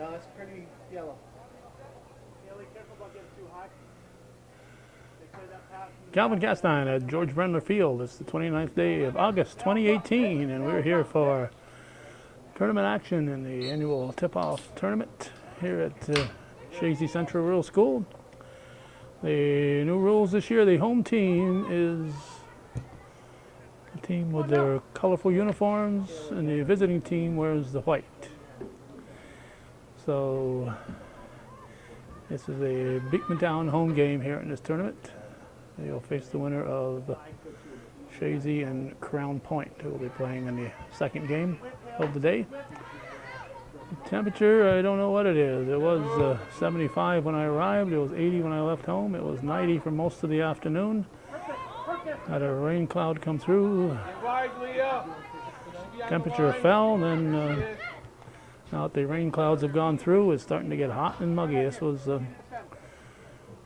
No, it's pretty yellow. Calvin Castine at George Brenner Field. It's the 29th day of August 2018, and we're here for tournament action in the annual tip-off tournament here at Chazy Central Rural School. The new rules this year, the home team is a team with their colorful uniforms, and the visiting team wears the white. So this is a Beekmantown home game here in this tournament. They'll face the winner of Chazy and Crown Point, who will be playing in the second game of the day. The temperature, I don't know what it is. It was 75 when I arrived. It was 80 when I left home. It was 90 for most of the afternoon. Had a rain cloud come through. Temperature fell, then now that the rain clouds have gone through, it's starting to get hot and muggy. This was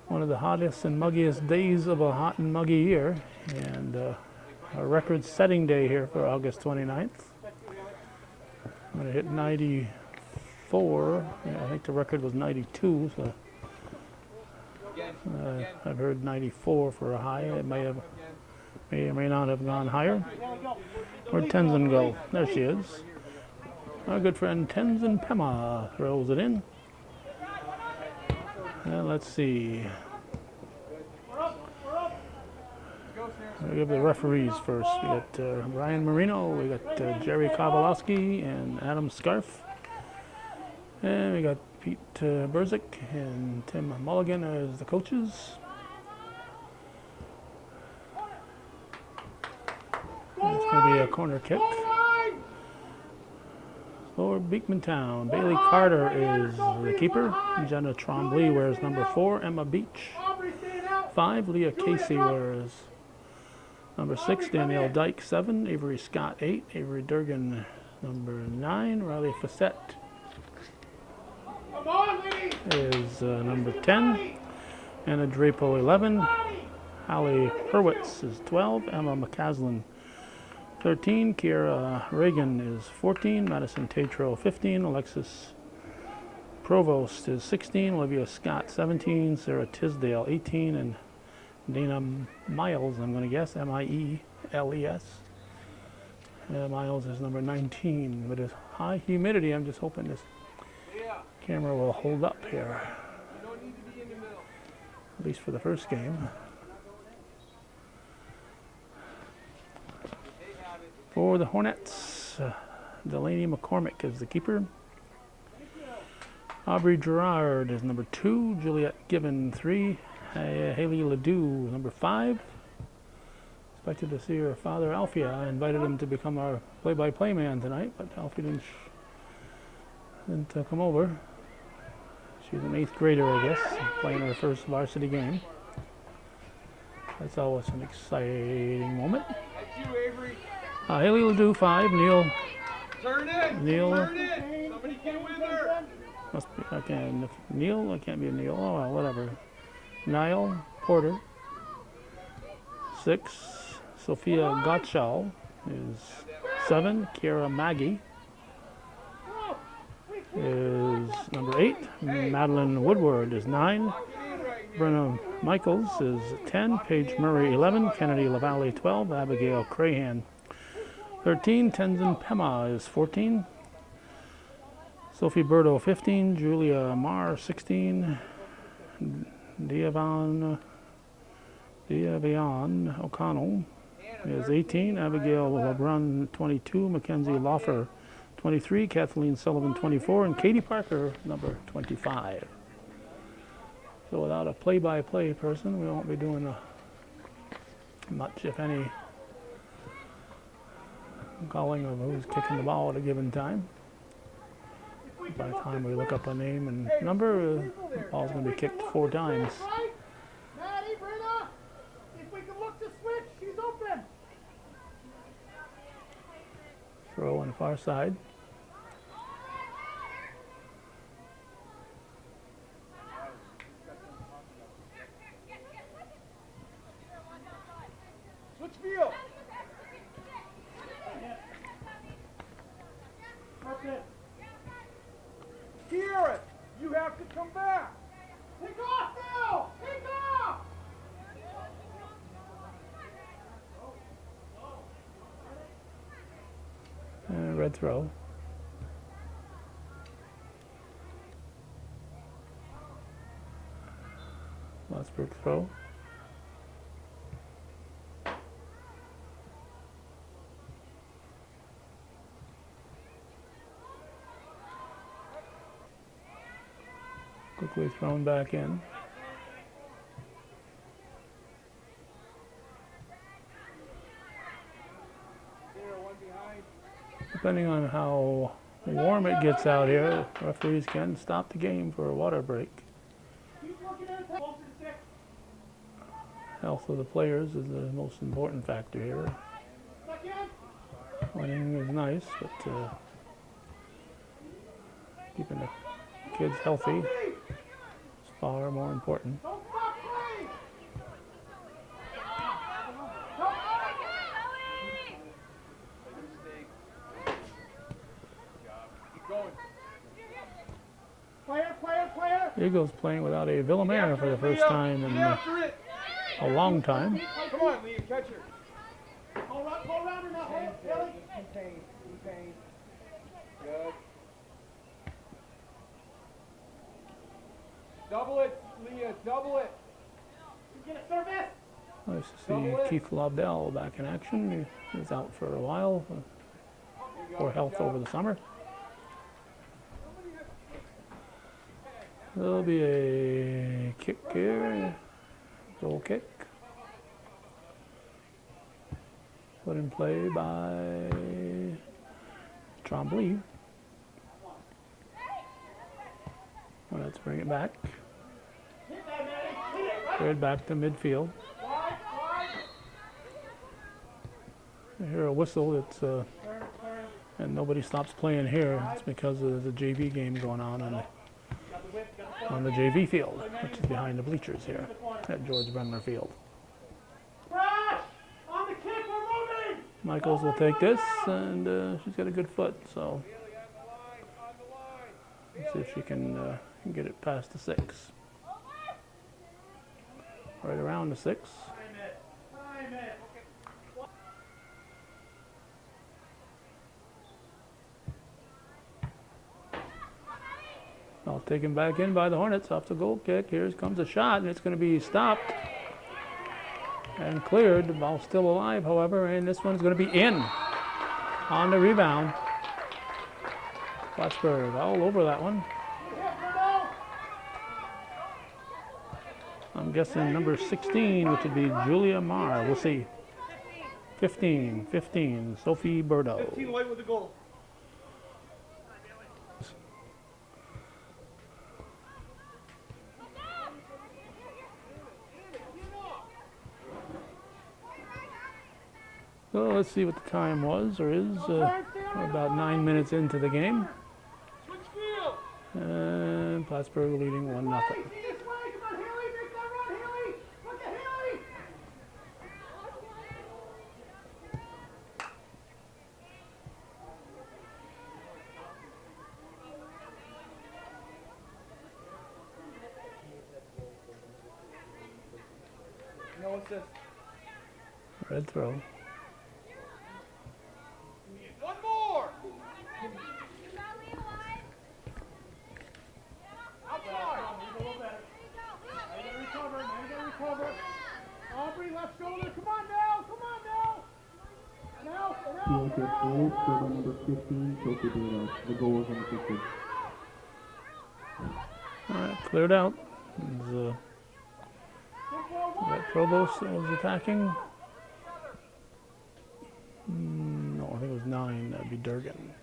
one of the hottest and muggiest days of a hot and muggy year, and a record-setting day here for August 29th. I'm going to hit 94. Yeah, I think the record was 92, so I've heard 94 for a high. It may or may not have gone higher. Where'd Tenzin go? There she is. Our good friend Tenzin Pema throws it in. Let's see. We'll give the referees first. We got Brian Marino, we got Jerry Kowalowski and Adam Scarf. And we got Pete Berzik and Tim Mulligan as the coaches. It's going to be a corner kick for Beekmantown. Bailey Carter is the keeper. Jenna Trombley wears number 4. Emma Beach 5. Leah Casey wears number 6. Danielle Dyke 7. Avery Scott 8. Avery Durgan number 9. Riley Fassett is number 10. Anna Drapo 11. Hallie Hurwitz is 12. Emma McCaslin 13, Kiera Reagan is 14, Madison Tatro 15, Alexis Provost is 16, Olivia Scott 17, Sarah Tisdale 18, and Dana Miles, I'm going to guess, M-I-E-L-E-S. Miles is number 19. With this high humidity, I'm just hoping this camera will hold up here, at least for the first game. For the Hornets, Delaney McCormick is the keeper. Aubrey Gerard is number 2. Juliet Gibbon 3. Haley Ledoux number 5. Expected to see her father Alfie. I invited him to become our play-by-play man tonight, but Alfie didn't come over. She's an 8th grader, I guess, playing her first varsity game. That's always an exciting moment. Haley Ledoux 5, Neil. Turn it! Somebody get with her! Must be, Neil? I can't be a Neil. Oh, well, whatever. Niall Porter. 6, Sophia Gottschall is 7. Kiara Maggie is number 8. Madeline Woodward is 9. Brenna Michaels is 10. Paige Murray 11. Kennedy LaValle 12. Abigail Crahan 13, Tenzin Pema is 14, Sophie Berto 15, Julia Marr 16, Diavion O'Connell is 18, Abigail LeBrun 22, Mackenzie Loffer 23, Kathleen Sullivan 24, and Katie Parker number 25. So without a play-by-play person, we won't be doing much, if any, calling of who's kicking the ball at a given time. By the time we look up a name and number, the ball's going to be kicked 4 times. Maddie, Brenna, if we can look to switch, she's open. Throw on the far side. Switch field. Okay. Kieran. you have to come back. Take off now! Take off! Red throw. Plattsburgh throw. Quickly thrown back in. Depending on how warm it gets out here, referees can stop the game for a water break. Health of the players is the most important factor here. Winning is nice, but keeping the kids healthy is far more important. Eagles playing without a Villamere for the first time in a long time. Come on, Lee, catcher. Go around her now, Haley. Contain. Good. Double it, Leah, double it. Get a service. Nice to see Keith Lobdell back in action. He was out for a while for health over the summer. There'll be a kick here, goal kick. Put in play by Trombley. Well, let's bring it back. Cleared back to midfield. I hear a whistle. It's and nobody stops playing here. It's because of the JV game going on the JV field, which is behind the bleachers here at George Bremner Field. Michaels will take this, and she's got a good foot, so let's see if she can get it past the 6. Right around the 6. Well, taken back in by the Hornets off the goal kick. Here comes a shot, and it's going to be stopped and cleared. The ball's still alive, however, and this one's going to be in on the rebound. Plattsburgh all over that one. I'm guessing number 16, which would be Julia Marr. We'll see. 15, Sophie Burdo. 15 white with the goal. So let's see what the time was, or is. We're about 9 minutes into the game. And Plattsburgh leading 1-0. No assist. Red throw. One more. Outside. A little better. Recover. Aubrey, left shoulder. Come on now. Now. Number 15, Sophie Burdo. The goal was unassisted. All right, cleared out. That Provost was attacking. No, I think it was 9. That'd be Durgan.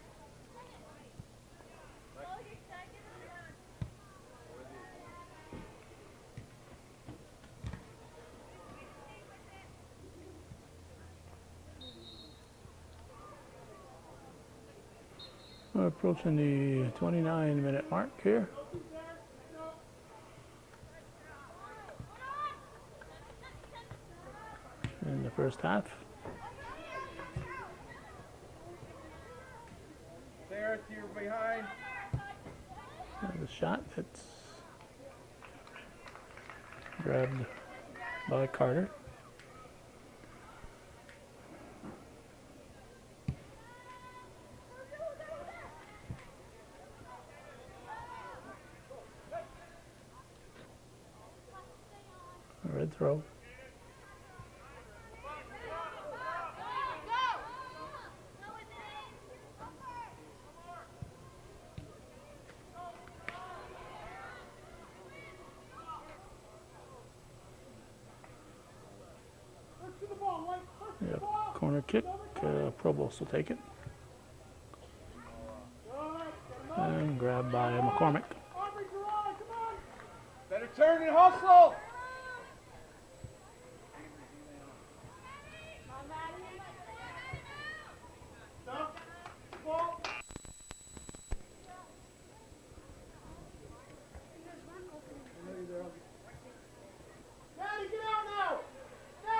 We're approaching the 29-minute mark here. In the first half. Sarah, you're behind. The shot, it's grabbed by Carter. A red throw. Yep. Corner kick. Provost will take it. And grabbed by McCormick. Better turn and hustle.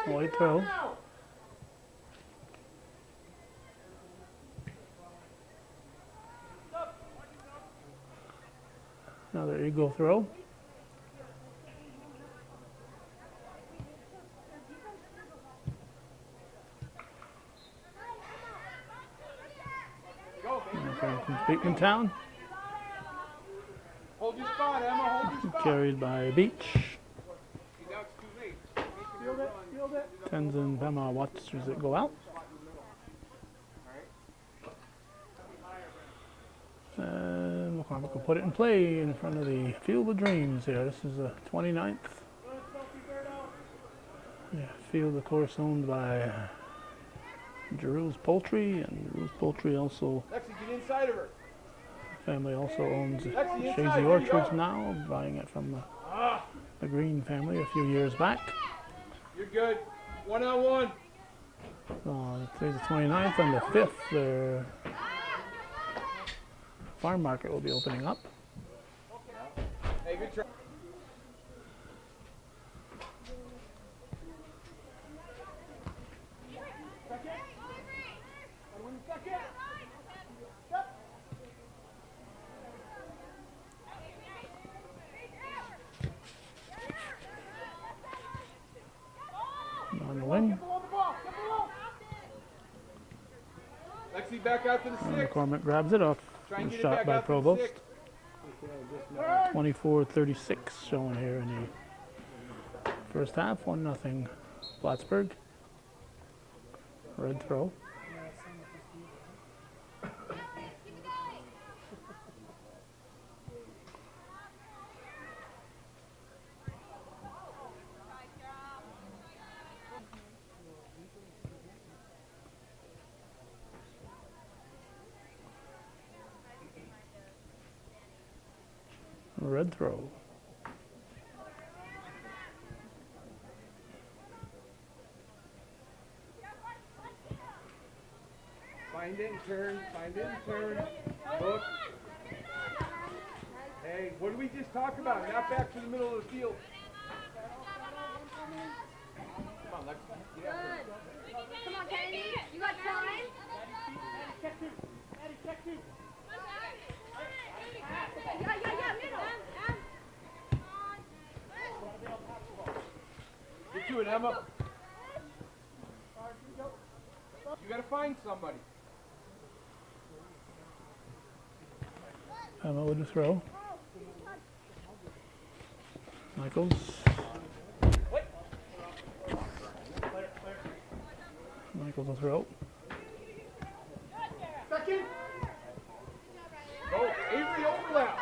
White throw. Another Eagle throw. From Beekmantown. Hold your spot, Emma. Hold your spot. Carried by Beach. Now it's too late. Field it. Field it. Tenzin Pema watches it go out. And McCormick will put it in play in front of the Field of Dreams here. This is the 29th. Yeah, field, of course, owned by Giroux's Poultry, and Giroux's Poultry also, Lexi, get inside of her. family also owns Lexi, Chazy Orchards now, buying it from the Green family a few years back. You're good. One-on-one. Today's the 29th, and the 5th, their farm market will be opening up. Hey, good try. On the wing, Lexi, back out to the and 6. McCormick grabs it off. Try and get it Shot back by out to the Provost. 6. 24-36 showing here in the first half. 1-0 Plattsburgh. Red throw. Red throw. Find it and turn. Find it and turn. Hook. Hey, what did we just talk about? Not back to the middle of the field. Come on, Lexi. Get out there. Come on, Kennedy. You got time? Check two. Maddie, check two. Yeah, middle. Get to it, Emma. You gotta find somebody. Emma with the throw. Michaels. Michaels will throw. Second. Go. Avery overlap.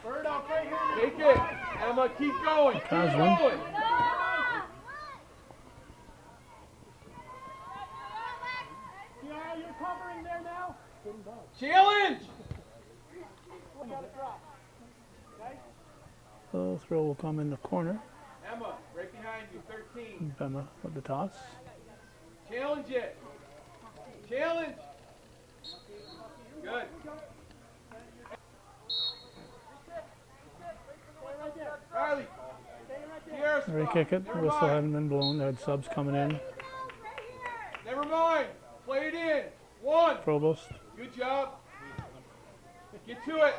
Bird off right here. Take it. Emma, keep going. Keep Coslin. going. You're covering there now. Challenge. The throw will come in the corner. Emma, right behind you, 13. Emma with the toss. Challenge it. Challenge. Good. Riley. Re-kick it. The whistle hadn't been blown. They had subs coming in. Never mind. Play it in. 1. Provost. Good job. Get to it.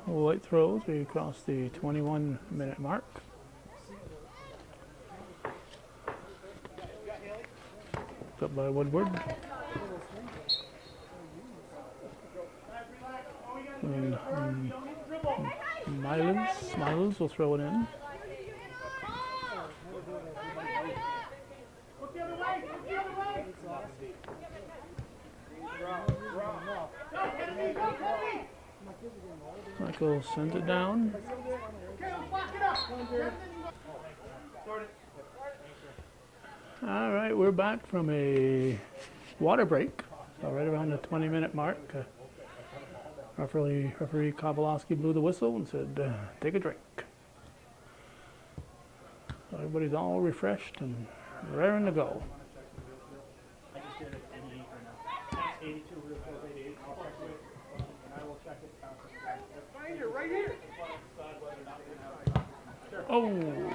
Light throws. We cross the 21-minute mark. Up by Woodward. And, Miles will throw it in. Look the other way! Look the other way! Go, Kennedy! Go, Kennedy! Michael sends it down. Caleb, lock it up! All right, we're back from a water break. So right around the 20-minute mark. Referee Kowalski blew the whistle and said, take a drink. So everybody's all refreshed and raring to go. I just did it 88 right now. That's 82, real close 88. I'll check it. And I will check it. Find it right here. Oh!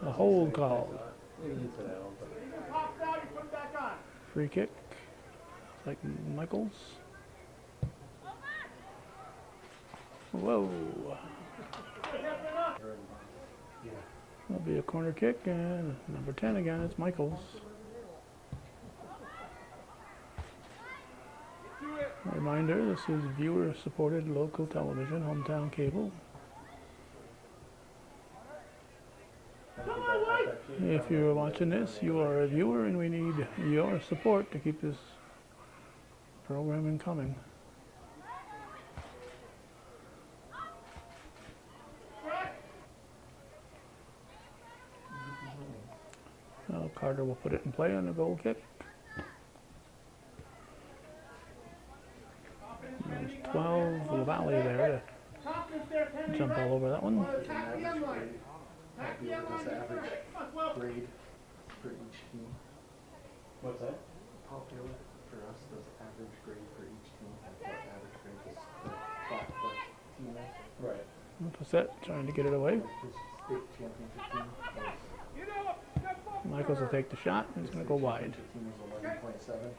A hold called. Free kick. Like Michaels. Whoa. That'll be a corner kick, and number 10 again, it's Michaels. A reminder, this is viewer-supported local television, hometown cable. If you're watching this, you are a viewer, and we need your support to keep this programming coming. Well, Carter will put it in play on the goal kick. There's 12 LaValle there to jump all over that one. Grade for each team. What's that? Popular for us does average grade for each team. That's what average grade is the Plattsburgh team is. Right. What's that? Trying to get it away. This state championship team was Michaels will take the shot, and it's going to go wide. championship team was 11.7.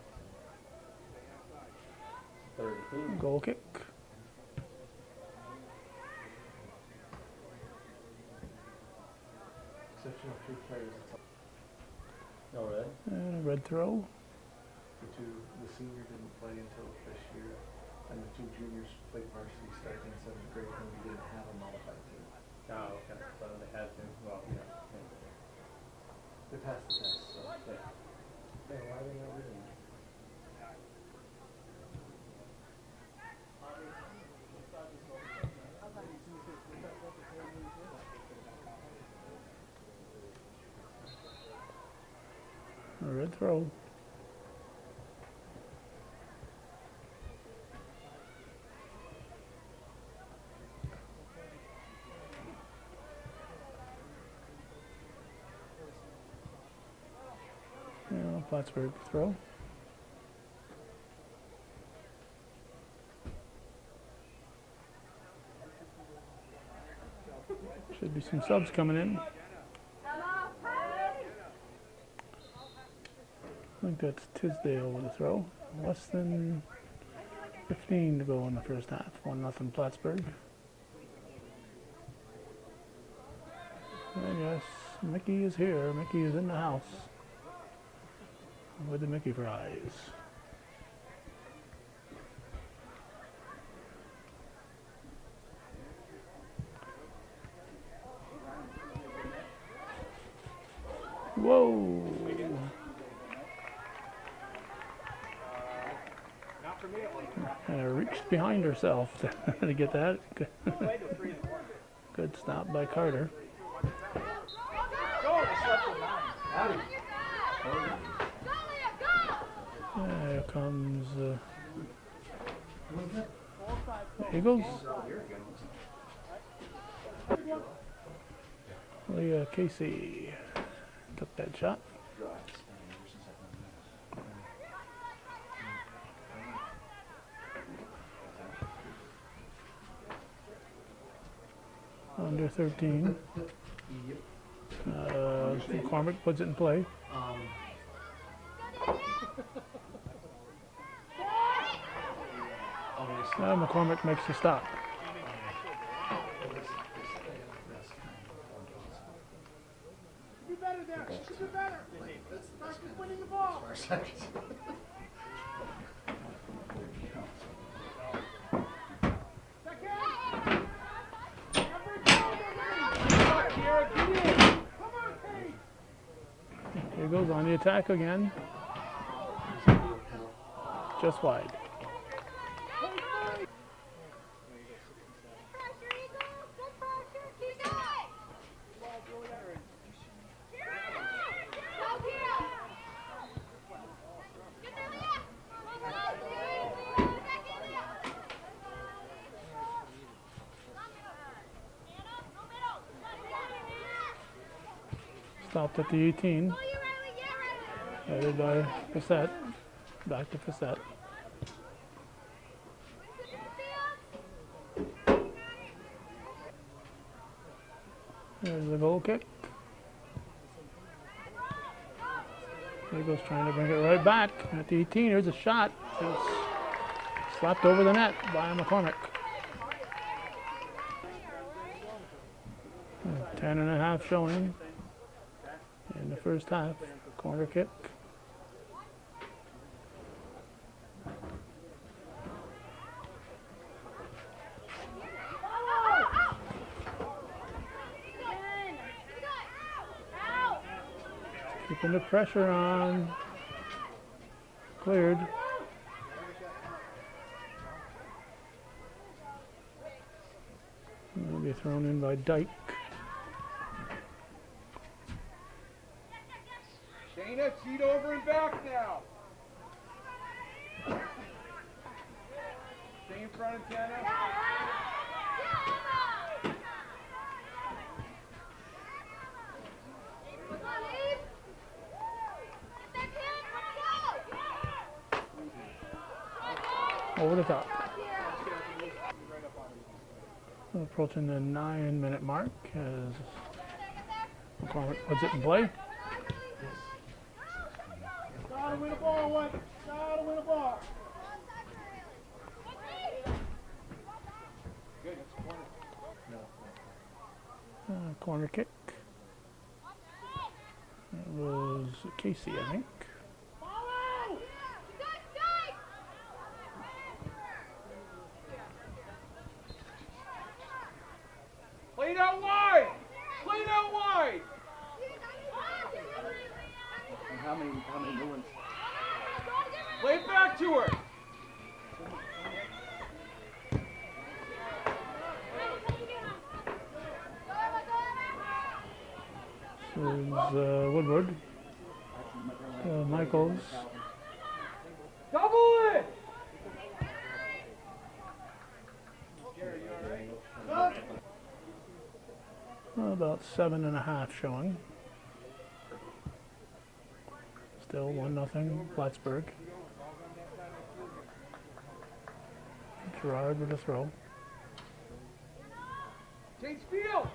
Third team. Goal kick. Exceptional three players. Oh, really? And a red throw. The senior didn't play until this year, and the two juniors played varsity starting in 7th grade when we didn't have a modified team. Oh, okay. So they had to. Well, yeah. They passed the test, so. Yeah. Hey, why are they not reading it? A red throw. Plattsburgh throw. Should be some subs coming in. I think that's Tisdale with a throw. Less than 15 to go in the first half. 1-0 Plattsburgh. And yes, Mickey is here. Mickey is in the house with the Mickey fries. Whoa! Reached behind herself to get that. Good stop by Carter. Here comes Eagles. Leah Casey took that shot. under 13. Yep. McCormick puts it in play. McCormick makes the stop. Do better there. You should do better. Practice winning the ball. Here goes on the attack again. Just wide. Stopped at the 18. Headed by Facette. Back to Facette. There's the goal kick. Eagles trying to bring it right back at the 18. Here's a shot. It's slapped over the net by McCormick. 10.5 showing in the first half. Corner kick. Keeping the pressure on. Cleared. It'll be thrown in by Dyke. Dana, cheat over and back now. Stay in front of Jenna. Over the top. Approaching the 9-minute mark as McCormick puts it in play. Gotta win a ball, what? Gotta win a ball. Good, it's a corner. Corner kick. It was Casey, I think. Follow! Play it out wide! Play it out wide! And how many new ones? Play it back to her! This is Woodward. Michaels. Double it! About 7.5 showing. Still 1-0 Plattsburgh. Gerard with a throw. Change field!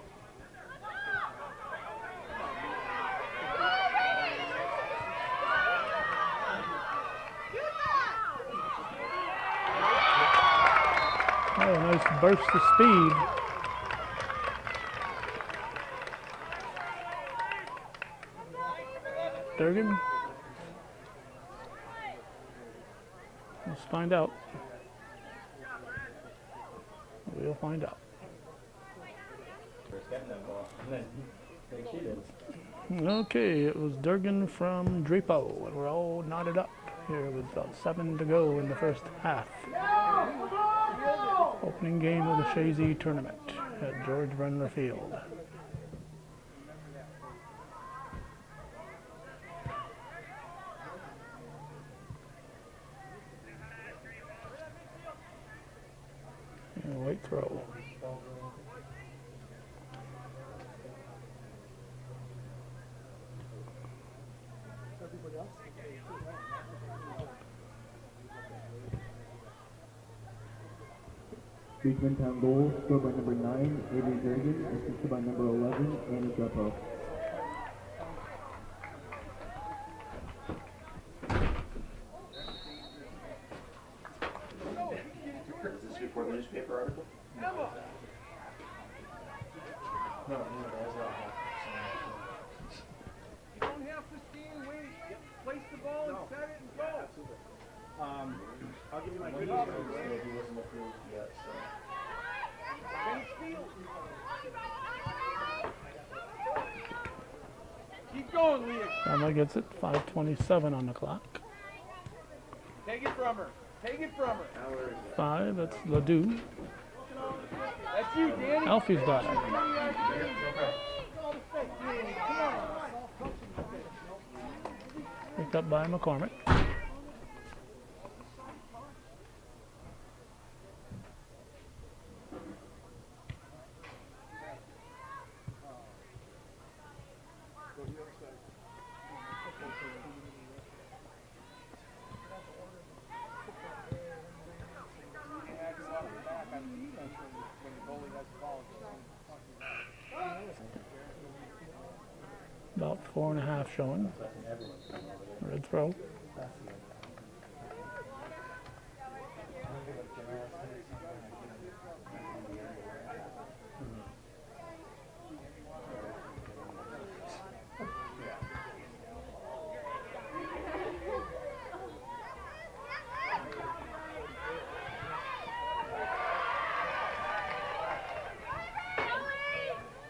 Oh, a nice burst of speed. Durgan. Let's find out. We'll find out. First getting that ball, and then they cheated. Okay, it was Durgan from Drapo, and we're all knotted up here with about 7 to go in the first half. Opening game of the Chazy tournament at George Brunner Field. And late throw. Beekmantown goal, scored by number 9, Avery Durgan, assisted by number 11, Annie Grepo. Is this before the newspaper article? No, that's not You don't have to stand, wait. Place the ball and set it and go. I'll give you my He good wasn't news. approved yet, so. Keep going, Leah. Emma gets it, 5:27 on the clock. Take it from her. Take it from her. 5, that's Ledoux. That's you, Danny. Alfie's got it. Picked up by McCormick. About 4.5 showing. Red throw.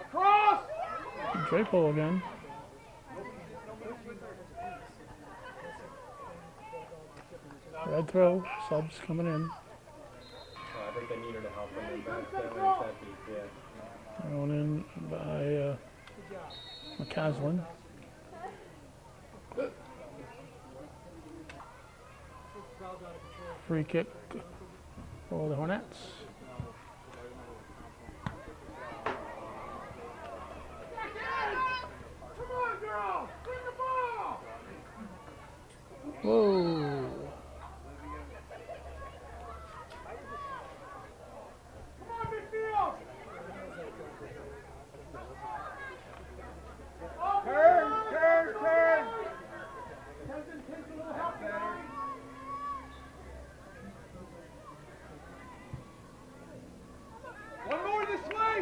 Across! Drapo again. Red throw, subs coming in. I think they need her to help them in back that deep, yeah. Thrown in by McCaslin. Free kick for the Hornets. Come on, girl! Bring the ball! Whoa. Come on, midfield! Turn, turn, turn! Tenzin, take a little help there. One more this way!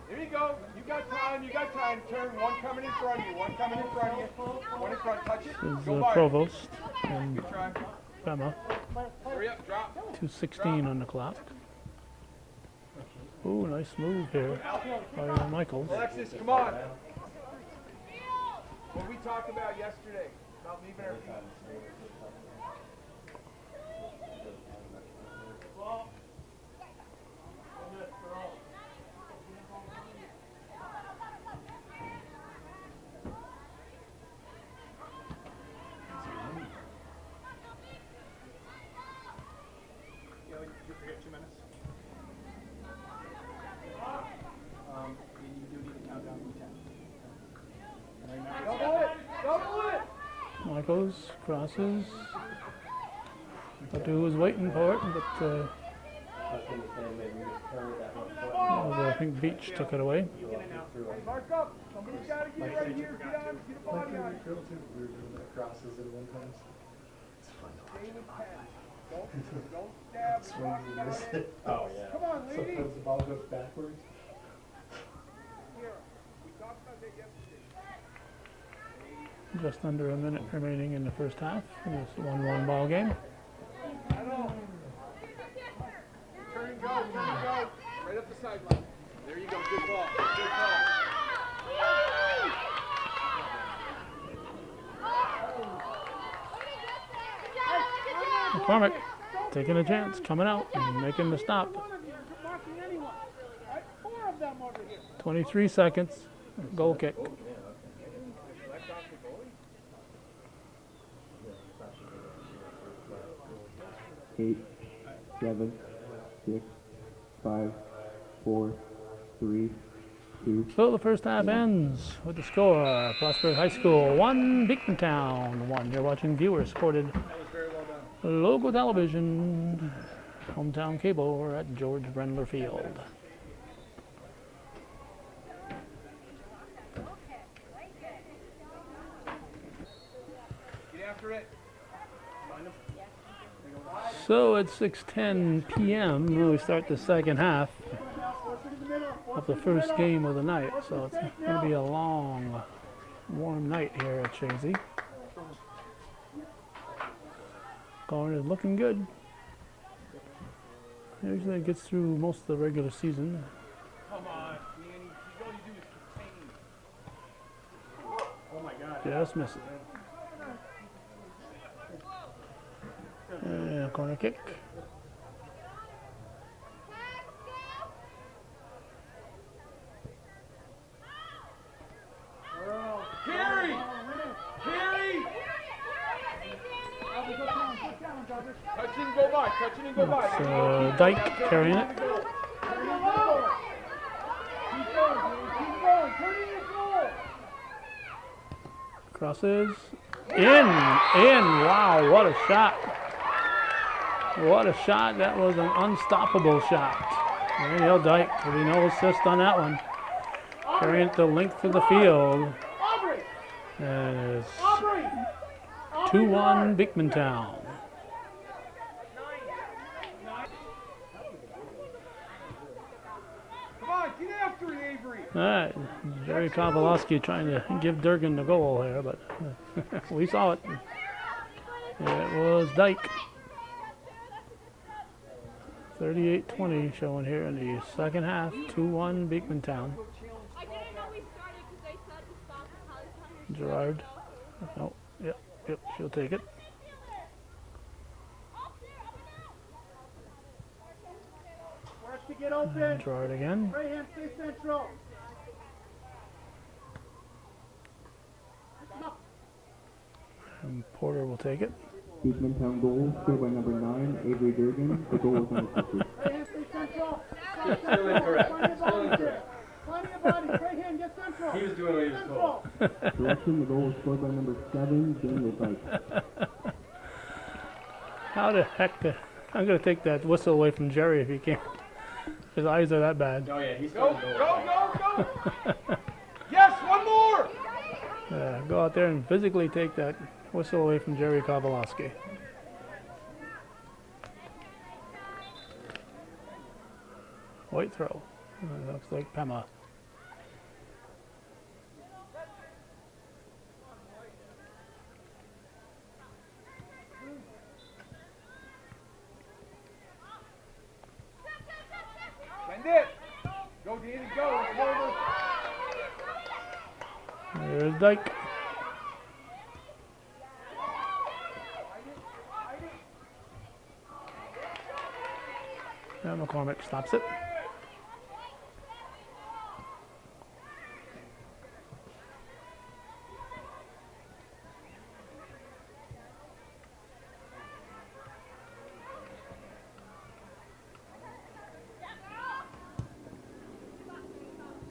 Here you go. You got time, you got time. Turn, one coming in front of you, one coming in front of you. One in front, touch it. This is Go by it. Provost and Good try. Bema. Hurry up, drop. 2:16 on the clock. Ooh, nice move here by Michaels. Alexis, come on. What we talked about yesterday, about leaving our feet. You forget 2 minutes. You do need to count down from 10. And remember, Double it! Double it! Michaels crosses. Ledoux was waiting for it, but I was going to say maybe we just carry that one foot. I think Beach took it away. Mark up. Somebody's got to get right here. Get on. Get a body on. We were doing the crosses at one time. It's fun to watch. Stay with 10. Don't stab. Swings and miss it. Oh, yeah. Come on, lady. Sometimes the ball goes backwards. Here. We talked about that yesterday. Just under a minute remaining in the first half. In this 1-1 ball game. Turn and go. Turn and go. Right up the sideline. There you go. Good ball. Good ball. McCormick taking a chance, coming out and making the stop. marking anyone. Right? 4 of them over here. 23 seconds. Goal kick. 8, 7, 6, 5, 4, 3, 2. So the first half ends with the score. Plattsburgh High School 1, Beekmantown 1. You're watching viewers supported local television. Hometown Cable. We're at George Brendler Field. Get after it. So it's 6:10 p.m. when we start the second half of the first game of the night. So it's going to be a long, warm night here at Chazy. Going is looking good. Usually it gets through most of the regular season. Come on, Manny. All you do is contain. Oh my God. Just miss it. And corner kick. Carry! Carry! Touch and go by. Touch and go by. It's Dyke carrying it. Keep going. Keep going. Put it in the goal. Crosses. In. Wow, what a shot. What a shot. That was an unstoppable shot. Daniel Dyke, there'll be no assist on that one. Carrying it the length of the field. And it's 2-1 Beekmantown. Come on, get after it, Avery. All right, Jerry Kowalski trying to give Durgan the goal here, but we saw it. It was Dyke. 38-20 showing here in the second half. 2-1 Beekmantown. I didn't know we started because they said to stop the time. Gerard. Oh, yep, she'll take it. Watch to get open. Gerard again. Right hand, stay central. And Porter will take it. Beekmantown goal, scored by number 9, Avery Durgan. The goal was unassisted. Right hand, stay central. Still incorrect. Still incorrect. Find your body. Right hand, get central. He was doing what he was told. Correction, the goal was scored by number 7, Daniel Dyke. How the heck I'm going to take that whistle away from Jerry if he can. His eyes are that bad. Oh yeah, he's Go, starting to go, go, go. Yes, one more. Go out there and physically take that whistle away from Jerry Kowalski. White throw. Looks like Pema. Send it. Go, Danny, go. It's over. There's Dyke. And McCormick stops it.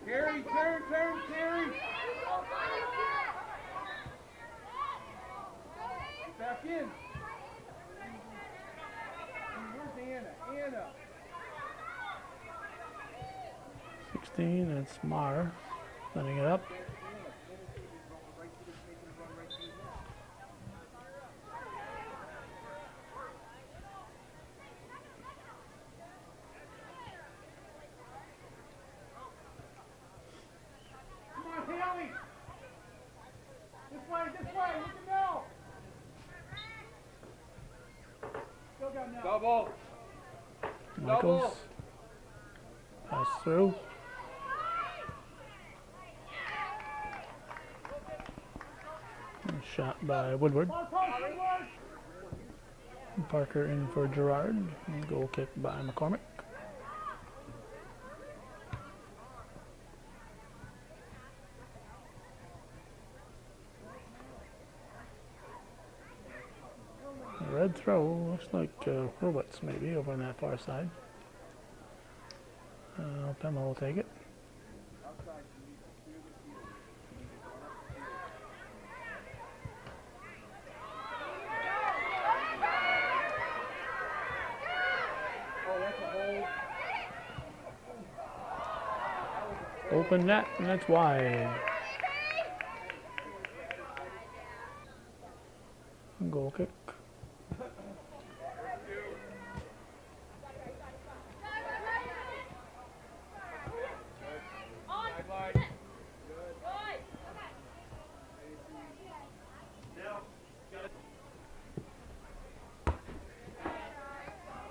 Carry, turn, carry. Back in. Where's Anna? Anna. 16, and it's Mar setting it up. Come on, Haley. This way, look at now. Go down now. Double. Michaels. Pass through. And shot by Woodward. Parker in for Gerard. And goal kick by McCormick. Red throw, looks like Roberts maybe over on that far side. Pema will take it. Open net, and that's wide. Goal kick.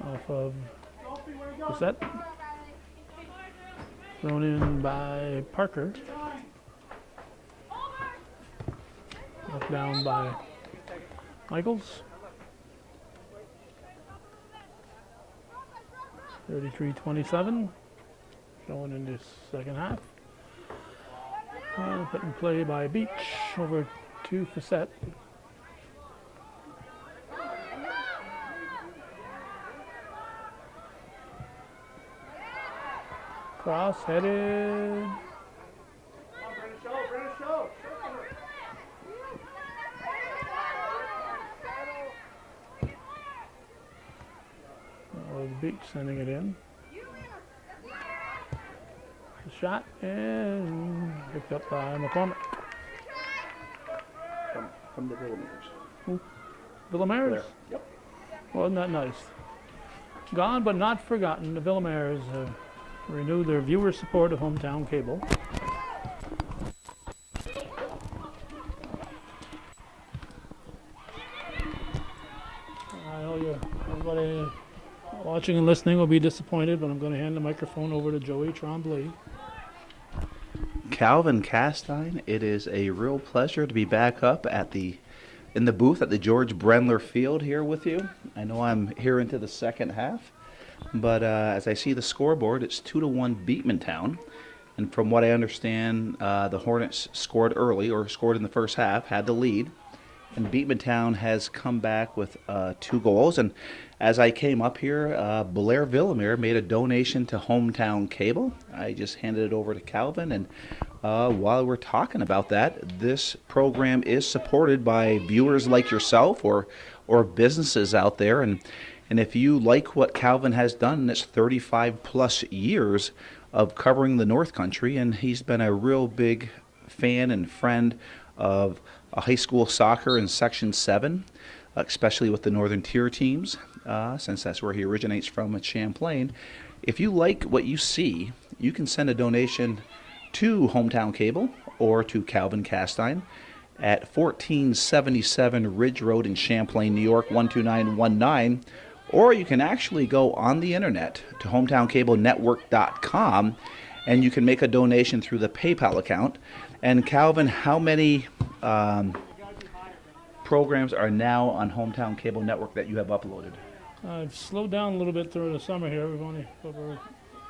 Off of the set. Thrown in by Parker. Knocked down by Michaels. 33-27. Going into second half. Put in play by Beach over to Facette. Cross headed. Beach sending it in. The shot and picked up by McCormick. From the Villamers. Villamers? Yep. Wasn't that nice? Gone but not forgotten. The Villamers have renewed their viewer support of Hometown Cable. I know everybody watching and listening will be disappointed, but I'm going to hand the microphone over to Joey Tremblay. Calvin Castine, it is a real pleasure to be back up in the booth at the George Brenler Field here with you. I know I'm here into the second half, but as I see the scoreboard, it's 2-1 Beekmantown. And from what I understand, the Hornets scored early, or scored in the first half, had the lead. And Beekmantown has come back with 2 goals. And as I came up here, Blair Villamere made a donation to Hometown Cable. I just handed it over to Calvin. And while we're talking about that, this program is supported by viewers like yourself or businesses out there. And if you like what Calvin has done in its 35-plus years of covering the North Country, and he's been a real big fan and friend of high school soccer in Section 7, especially with the Northern Tier teams, since that's where he originates from at Champlain. If you like what you see, you can send a donation to Hometown Cable or to Calvin Castine at 1477 Ridge Road in Champlain, New York, 12919. Or you can actually go on the internet to hometowncablenetwork.com and you can make a donation through the PayPal account. And Calvin, how many programs are now on Hometown Cable Network that you have uploaded? I've slowed down a little bit through the summer here. We're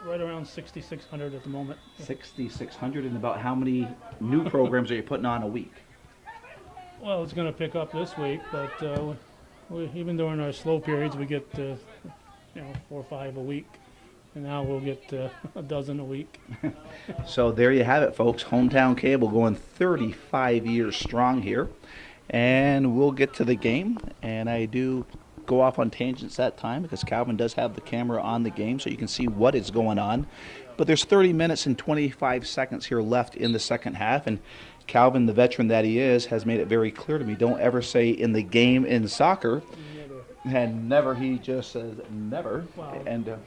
right around 6,600 at the moment. 6,600, and about how many new programs are you putting on a week? Well, it's going to pick up this week, but even during our slow periods, we get 4 or 5 a week, and now we'll get a dozen a week. So there you have it, folks. Hometown Cable going 35 years strong here, and we'll get to the game. And I do go off on tangents that time because Calvin does have the camera on the game, so you can see what is going on. But there's 30 minutes and 25 seconds here left in the second half, and Calvin, the veteran that he is, has made it very clear to me, don't ever say in the game in soccer. Never. And never, he just says never. Wow. And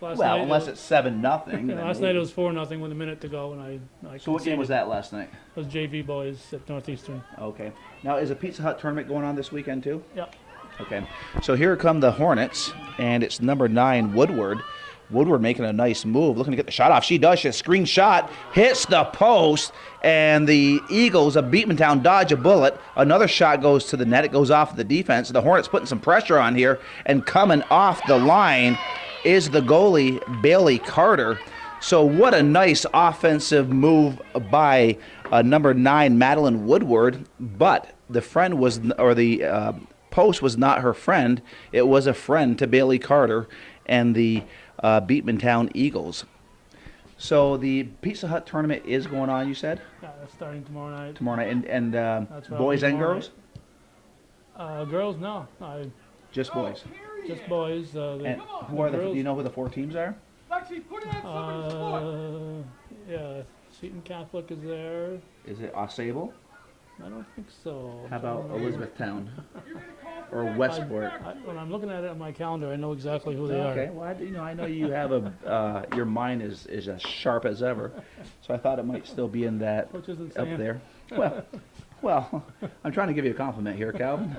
unless it's 7-0. Last night it was 4-0 with a minute to go, and I So what game was that last night? It was JV boys at Northeastern. Okay. Now, is a Pizza Hut tournament going on this weekend too? Yep. Okay. So here come the Hornets, and it's number 9, Woodward. Woodward making a nice move, looking to get the shot off. She does. She screen shot, hits the post, and the Eagles of Beekmantown dodge a bullet. Another shot goes to the net. It goes off the defense. The Hornets putting some pressure on here, and coming off the line is the goalie, Bailey Carter. So what a nice offensive move by number 9, Madeline Woodward. But the friend was, or the post was not her friend. It was a friend to Bailey Carter and the Beekmantown Eagles. So the Pizza Hut tournament is going on, you said? Yeah, that's starting tomorrow night. Tomorrow night. And boys and girls? Girls, no. Just boys? Just boys. And who are do you know who the 4 teams are? Lexi, put it in somebody's foot. Yeah, Seton Catholic is there. Is it Ausable? I don't think so. How about Elizabethtown or Westport? When I'm looking at it on my calendar, I know exactly who they Okay, are. well, I know you have your mind is as sharp as ever, so I thought it might still be in that Which isn't up saying. there. Well, I'm trying to give you a compliment here, Calvin.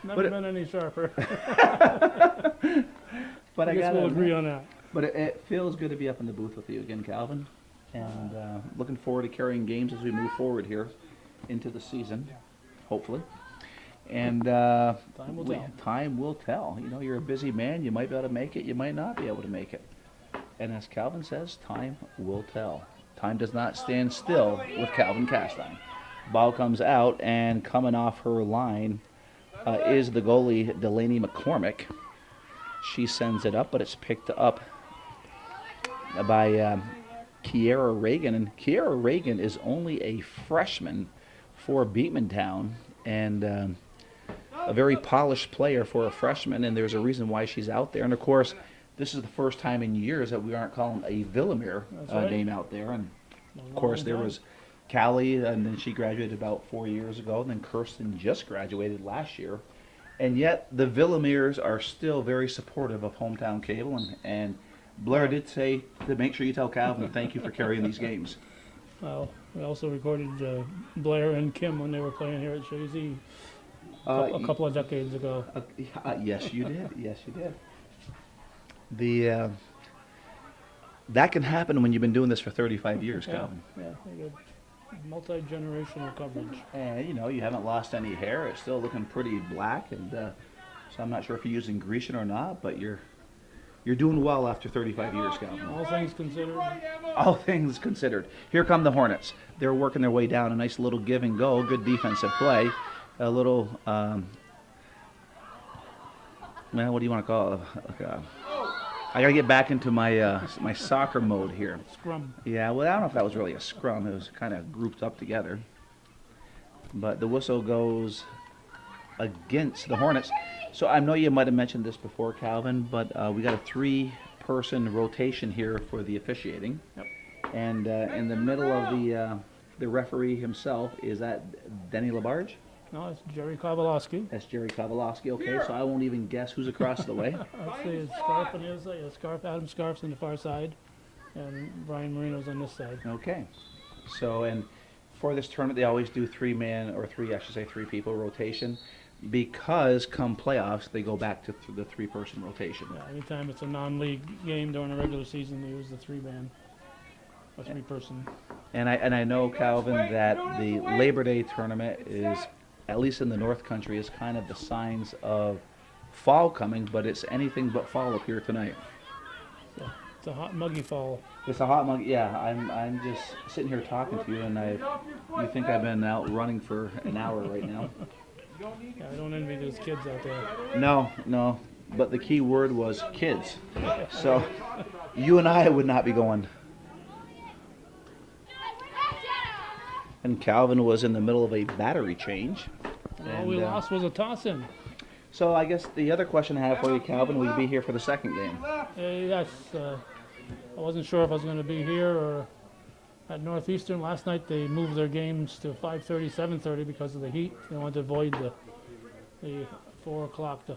Never But been any sharper. But I guess we'll agree on that. But it feels good to be up in the booth with you again, Calvin, and looking forward to carrying games as we move forward here into the season, hopefully. And Time will tell. time will tell. You know, you're a busy man. You might be able to make it. You might not be able to make it. And as Calvin says, time will tell. Time does not stand still with Calvin Castine. Ball comes out, and coming off her line is the goalie, Delaney McCormick. She sends it up, but it's picked up by Kiera Reagan. And Kiera Reagan is only a freshman for Beekmantown, and a very polished player for a freshman, and there's a reason why she's out there. And of course, this is the first time in years that we aren't calling a Villamere right. name out there. And of course, there was Callie, and then she graduated about 4 years ago, and then Kirsten just graduated last year. And yet, the Villameres are still very supportive of Hometown Cable, and Blair did say to make sure you tell Calvin thank you for carrying these games. Well, we also recorded Blair and Kim when they were playing here at Chazy a couple of decades ago. Yes, you did. Yes, you did. The that can happen when you've been doing this for 35 years, Calvin. Yeah, they got multi-generational coverage. And you know, you haven't lost any hair. It's still looking pretty black, and so I'm not sure if you're using Grecian or not, but you're doing well after 35 years, Calvin. All things considered. All things considered. Here come the Hornets. They're working their way down. A nice little give and go. Good defensive play. A little, man, what do you want to call it? Like I got to get back into my my soccer mode here. Scrum. Yeah, well, I don't know if that was really a scrum. It was kind of grouped up together. But the whistle goes against the Hornets. So I know you might have mentioned this before, Calvin, but we got a 3-person rotation here for the officiating. Yep. And in the middle of the referee himself, is that Denny Labarge? No, it's Jerry Kowalowski. That's Jerry Kowalowski. Okay, so I won't even guess who's across the way. I'd say it's Scarf on his side. Adam Scarf's on the far side, and Brian Marino's on this side. Okay. So, and for this tournament, they always do 3-man or 3 people rotation, because come playoffs, they go back to the 3-person rotation. Yeah, anytime it's a non-league game during a regular season, they use the 3-man, or 3-person. And I know, Calvin, that the Labor Day tournament is, at least in the North Country, is kind of the signs of fall coming, but it's anything but fall up here tonight. So it's a hot, muggy fall. It's a hot mug. Yeah, I'm just sitting here talking to you, and you think I've been out running for an hour right now. Yeah, I don't envy those kids out there. No, but the key word was kids. So you and I would not be going. And Calvin was in the middle of a battery change. All we lost was a toss-in. So I guess the other question I have for you, Calvin, will you be here for the second game? Yes, I wasn't sure if I was going to be here or at Northeastern. Last night they moved their games to 5:30, 7:30 because of the heat. They wanted to avoid the 4 o'clock to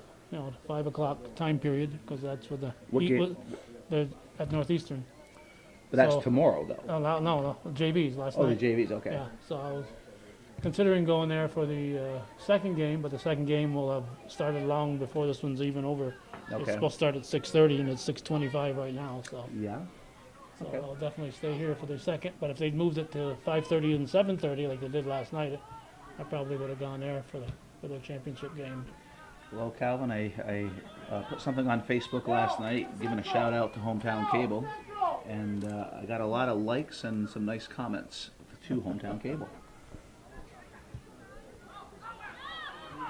5 o'clock time period, because that's what the What heat game? was. They're at Northeastern. But that's So- tomorrow, though. No, JVs last Oh, the night. JVs, okay. Yeah, so I was considering going there for the second game, but the second game will have started long before this one's even over. It's Okay. supposed to start at 6:30, and it's 6:25 right now. So Yeah. Okay. I'll definitely stay here for the second. But if they'd moved it to 5:30 and 7:30 like they did last night, I probably would have gone there for the championship game. Well, Calvin, I put something on Facebook last night, giving a shout out to Hometown Cable, and I got a lot of likes and some nice comments to Hometown Cable.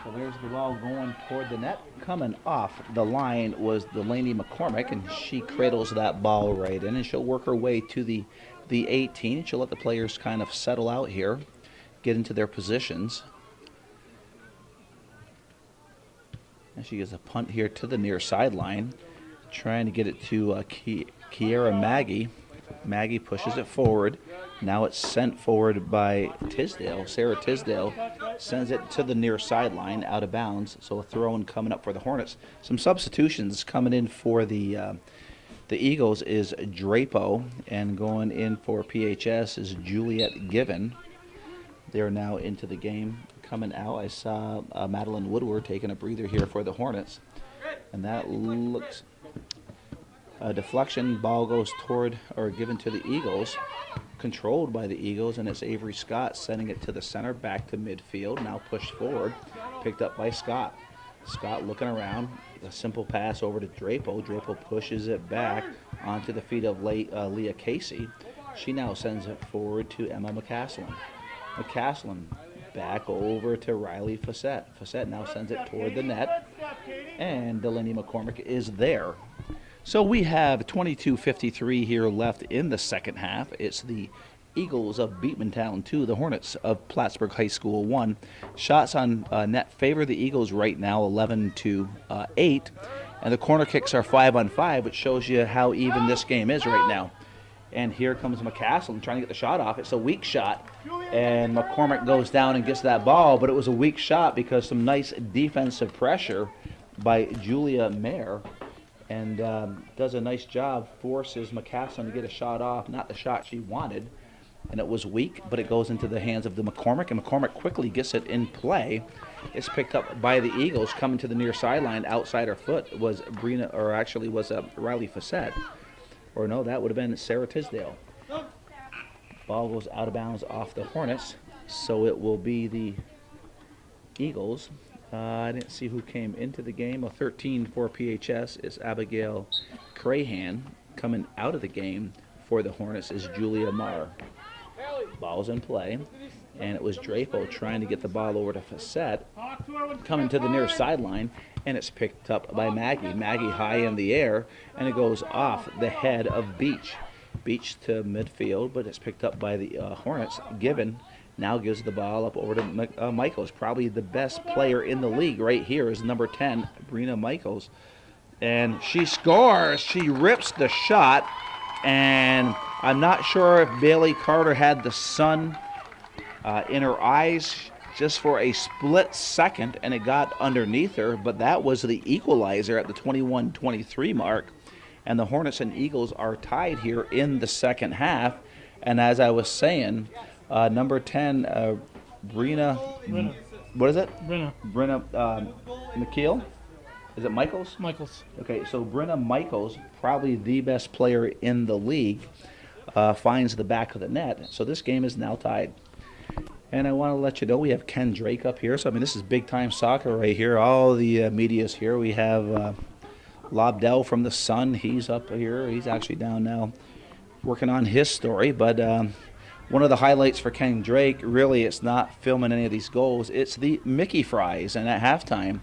So there's the ball going toward the net. Coming off the line was Delaney McCormick, and she cradles that ball right in, and she'll work her way to the 18. She'll let the players kind of settle out here, get into their positions. And she gets a punt here to the near sideline, trying to get it to Kiera Maggie. Maggie pushes it forward. Now it's sent forward by Tisdale. Sarah Tisdale sends it to the near sideline, out of bounds. So a throw-in coming up for the Hornets. Some substitutions coming in for the Eagles is Drapo, and going in for PHS is Juliet Given. They're now into the game. Coming out, I saw Madeline Woodward taking a breather here for the Hornets. And that looks a deflection. Ball goes toward or given to the Eagles, controlled by the Eagles, and it's Avery Scott sending it to the center, back to midfield. Now pushed forward, picked up by Scott. Scott looking around. A simple pass over to Drapo. Drapo pushes it back onto the feet of Leah Casey. She now sends it forward to Emma McCaslin. McCaslin back over to Riley Fassett. Fassett now sends it toward the net, and Delaney McCormick is there. So we have 22:53 here left in the second half. It's the Eagles of Beekmantown 2, the Hornets of Plattsburgh High School 1. Shots on net favor the Eagles right now, 11-8. And the corner kicks are 5-on-5, which shows you how even this game is right now. And here comes McCaslin trying to get the shot off. It's a weak shot, and McCormick goes down and gets that ball, but it was a weak shot because some nice defensive pressure by Julia Mayer, and does a nice job, forces McCaslin to get a shot off, not the shot she wanted, and it was weak, but it goes into the hands of the McCormick, and McCormick quickly gets it in play. It's picked up by the Eagles. Coming to the near sideline, outside her foot was Riley Fassett. Or no, that would have been Sarah Tisdale. Ball goes out of bounds off the Hornets, so it will be the Eagles. I didn't see who came into the game. A 13 for PHS is Abigail Crahan. Coming out of the game for the Hornets is Julia Marr. Ball's in play, and it was Drapo trying to get the ball over to Fassett. Coming to the near sideline, and it's picked up by Maggie. Maggie high in the air, and it goes off the head of Beach. Beach to midfield, but it's picked up by the Hornets. Given now gives the ball up over to Michaels. Probably the best player in the league right here is number 10, Brina Michaels. And she scores. She rips the shot, and I'm not sure if Bailey Carter had the sun in her eyes just for a split second, and it got underneath her, but that was the equalizer at the 21-23 mark. And the Hornets and Eagles are tied here in the second half. And as I was saying, number 10, Brina. What is it? Brina McKeel? Is it Michaels? Michaels. Okay, so Brina Michaels, probably the best player in the league, finds the back of the net. So this game is now tied. And I want to let you know we have Ken Drake up here. So, I mean, this is big-time soccer right here. All the media's here. We have Lobdell from the Sun. He's up here. He's actually down now working on his story. But one of the highlights for Ken Drake, really, it's not filming any of these goals. It's the Mickey Fries. And at halftime,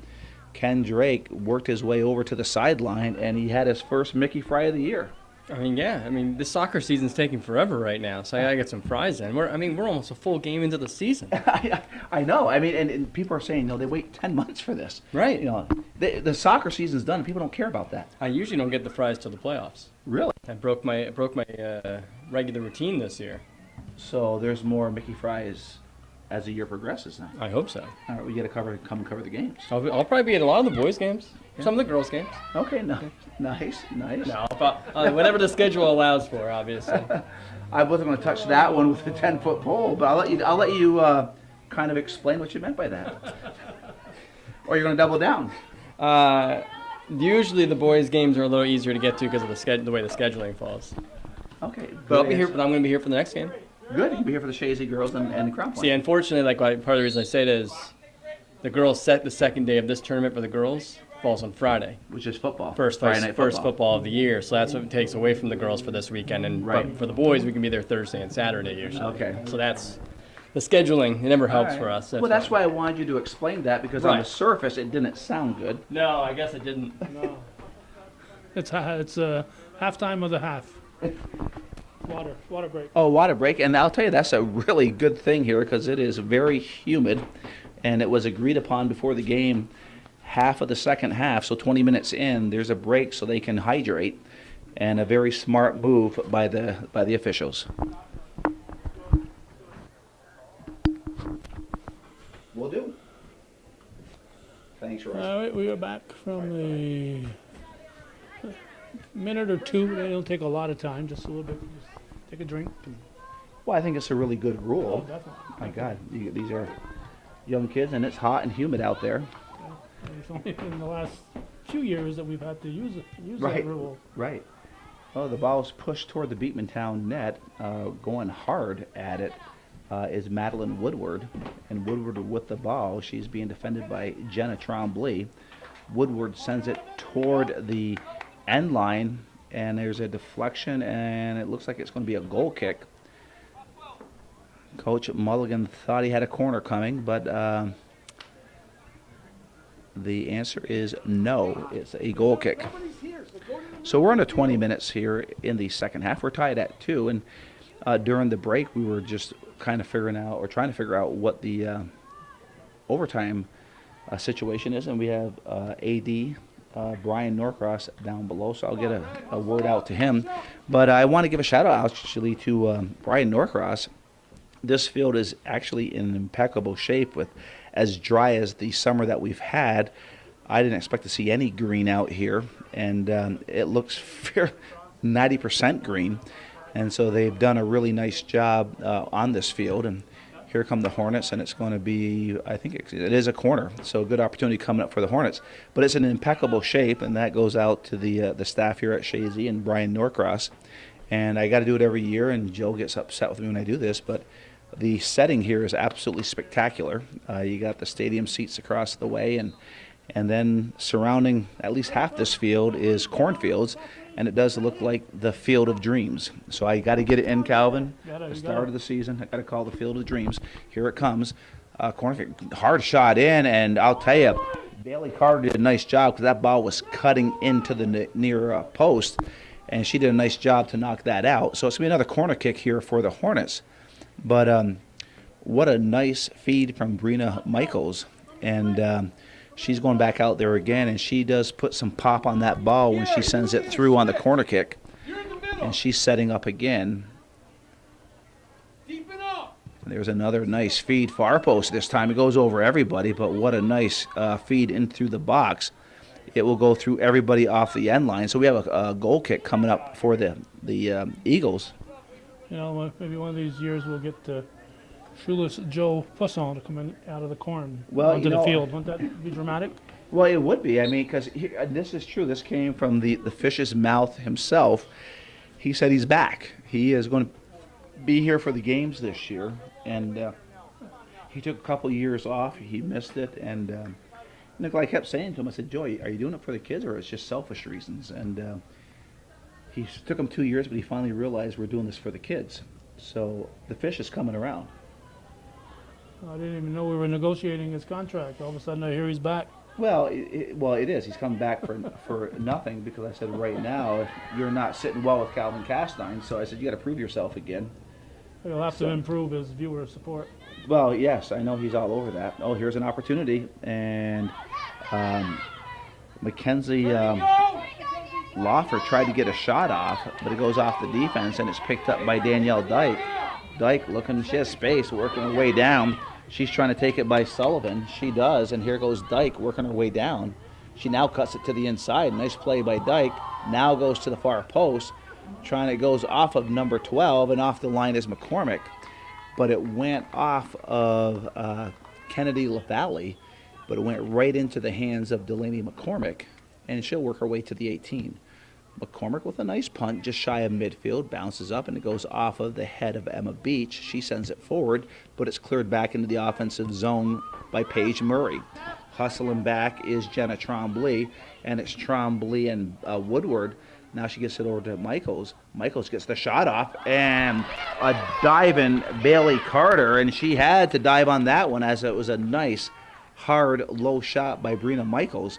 Ken Drake worked his way over to the sideline, and he had his first Mickey Fry of the year. I mean, yeah. I mean, this soccer season's taking forever right now, so I gotta get some fries in. We're almost a full game into the season. I know. I mean, and people are saying, they wait 10 months for this. Right. The soccer season's done, and people don't care about that. I usually don't get the fries till the playoffs. Really? I broke my regular routine this year. So there's more Mickey Fries as the year progresses now. I hope so. All right, we got to come and cover the games. I'll probably be at a lot of the boys' games, some of the girls' games. Okay, nice. No, whatever the schedule allows for, obviously. I wasn't going to touch that one with the 10-foot pole, but I'll let you kind of explain what you meant by that. Or you're going to double down. Usually the boys' games are a little easier to get to because of the way the scheduling falls. Okay. But I'm going to be here for the next game. Good. You can be here for the Chazy girls and the Crown Point. See, unfortunately, part of the reason I say it is the girls set the second day of this tournament for the girls falls on Friday. Which is football. First football of the year. So that's what takes away from the girls for this weekend. And but for the boys, we can be there Thursday and Saturday usually. Okay. So that's the scheduling. It never helps for us. That's why I wanted you to explain that, because on the surface it didn't sound good. No, I guess it didn't. No. It's halftime of the half. Water break. Oh, water break. And I'll tell you, that's a really good thing here because it is very humid, and it was agreed upon before the game, half of the second half, so 20 minutes in, there's a break so they can hydrate. and a very smart move by the officials. Will do. Thanks, Ross. All right, we are back from a minute or two. They don't take a lot of time, just a little bit. Just take a drink. Well, I think it's a really good Oh, rule. definitely. My God, these are young kids, and it's hot and humid out there. It's only in the last few years that we've had to use Right. that rule. Right. Oh, the ball's pushed toward the Beekmantown net. Going hard at it is Madeline Woodward. And Woodward with the ball. She's being defended by Jenna Trombley. Woodward sends it toward the end line, and there's a deflection, and it looks like it's going to be a goal kick. Coach Mulligan thought he had a corner coming, but the answer is no. It's a goal kick. So we're under 20 minutes here in the second half. We're tied at 2, and during the break we were just kind of trying to figure out what the overtime situation is, and we have AD Brian Norcross down below, so I'll get a word out to him. But I want to give a shout out actually to Brian Norcross. This field is actually in impeccable shape, with as dry as the summer that we've had. I didn't expect to see any green out here, and it looks 90% green. And so they've done a really nice job on this field. And here come the Hornets, and it's going to be, I think it is a corner. So a good opportunity coming up for the Hornets. But it's in impeccable shape, and that goes out to the staff here at Chazy and Brian Norcross. And I got to do it every year, and Joe gets upset with me when I do this, but the setting here is absolutely spectacular. You got the stadium seats across the way, and then surrounding at least half this field is cornfields, and it does look like the Field of Dreams. So I got to get it in, Calvin. The start of the season, I got to call the Field of Dreams. Here it comes. Cornfield, hard shot in, and I'll tell you, Bailey Carter did a nice job because that ball was cutting into the near post, and she did a nice job to knock that out. So it's going to be another corner kick here for the Hornets. But what a nice feed from Brina Michaels. And she's going back out there again, and she does put some pop on that ball when she sends it through on the corner kick. And she's setting up again. And there's another nice feed, far post this time. It goes over everybody, but what a nice feed in through the box. It will go through everybody off the end line. So we have a goal kick coming up for the Eagles. You know, maybe one of these years we'll get shoeless Joe Fusson to come in out of the corn onto the field. Wouldn't that be dramatic? Well, it would be. I mean, because this is true. This came from the fish's mouth himself. He said he's back. He is going to be here for the games this year. And he took a couple years off. He missed it. And I kept saying to him, I said, Joey, are you doing it for the kids or it's just selfish reasons? And he took him 2 years, but he finally realized we're doing this for the kids. So the fish is coming around. I didn't even know we were negotiating his contract. All of a sudden I hear he's back. Well, it is. He's coming back for nothing, because I said right now you're not sitting well with Calvin Castine. So I said you got to prove yourself again. He'll have to improve his viewer support. Well, yes, I know he's all over that. Oh, here's an opportunity, and Mackenzie Loffer tried to get a shot off, but it goes off the defense, and it's picked up by Danielle Dyke. Dyke looking, she has space, working her way down. She's trying to take it by Sullivan. She does, and here goes Dyke working her way down. She now cuts it to the inside. Nice play by Dyke. Now goes to the far post. It goes off of number 12, and off the line is McCormick. But it went off of Kennedy LaValle, but it went right into the hands of Delaney McCormick, and she'll work her way to the 18. McCormick with a nice punt just shy of midfield, bounces up, and it goes off of the head of Emma Beach. She sends it forward, but it's cleared back into the offensive zone by Paige Murray. Hustling back is Jenna Trombley, and it's Trombley and Woodward. Now she gets it over to Michaels. Michaels gets the shot off, and a diving Bailey Carter, and she had to dive on that one, as it was a nice, hard, low shot by Brina Michaels.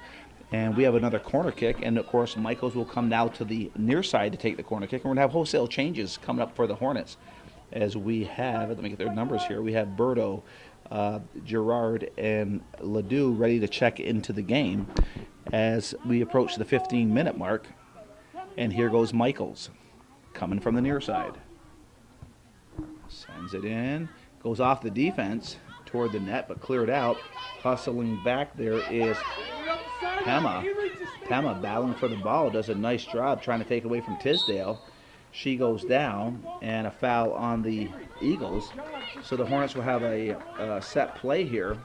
And we have another corner kick, and of course Michaels will come now to the near side to take the corner kick, and we're going to have wholesale changes coming up for the Hornets, as we have, let me get their numbers here, we have Berto, Gerard, and Ledoux ready to check into the game as we approach the 15-minute mark. And here goes Michaels, coming from the near side. Sends it in, goes off the defense toward the net, but cleared out. Hustling back there is Pema. Pema battling for the ball, does a nice job trying to take away from Tisdale. She goes down, and a foul on the Eagles. So the Hornets will have a set play here.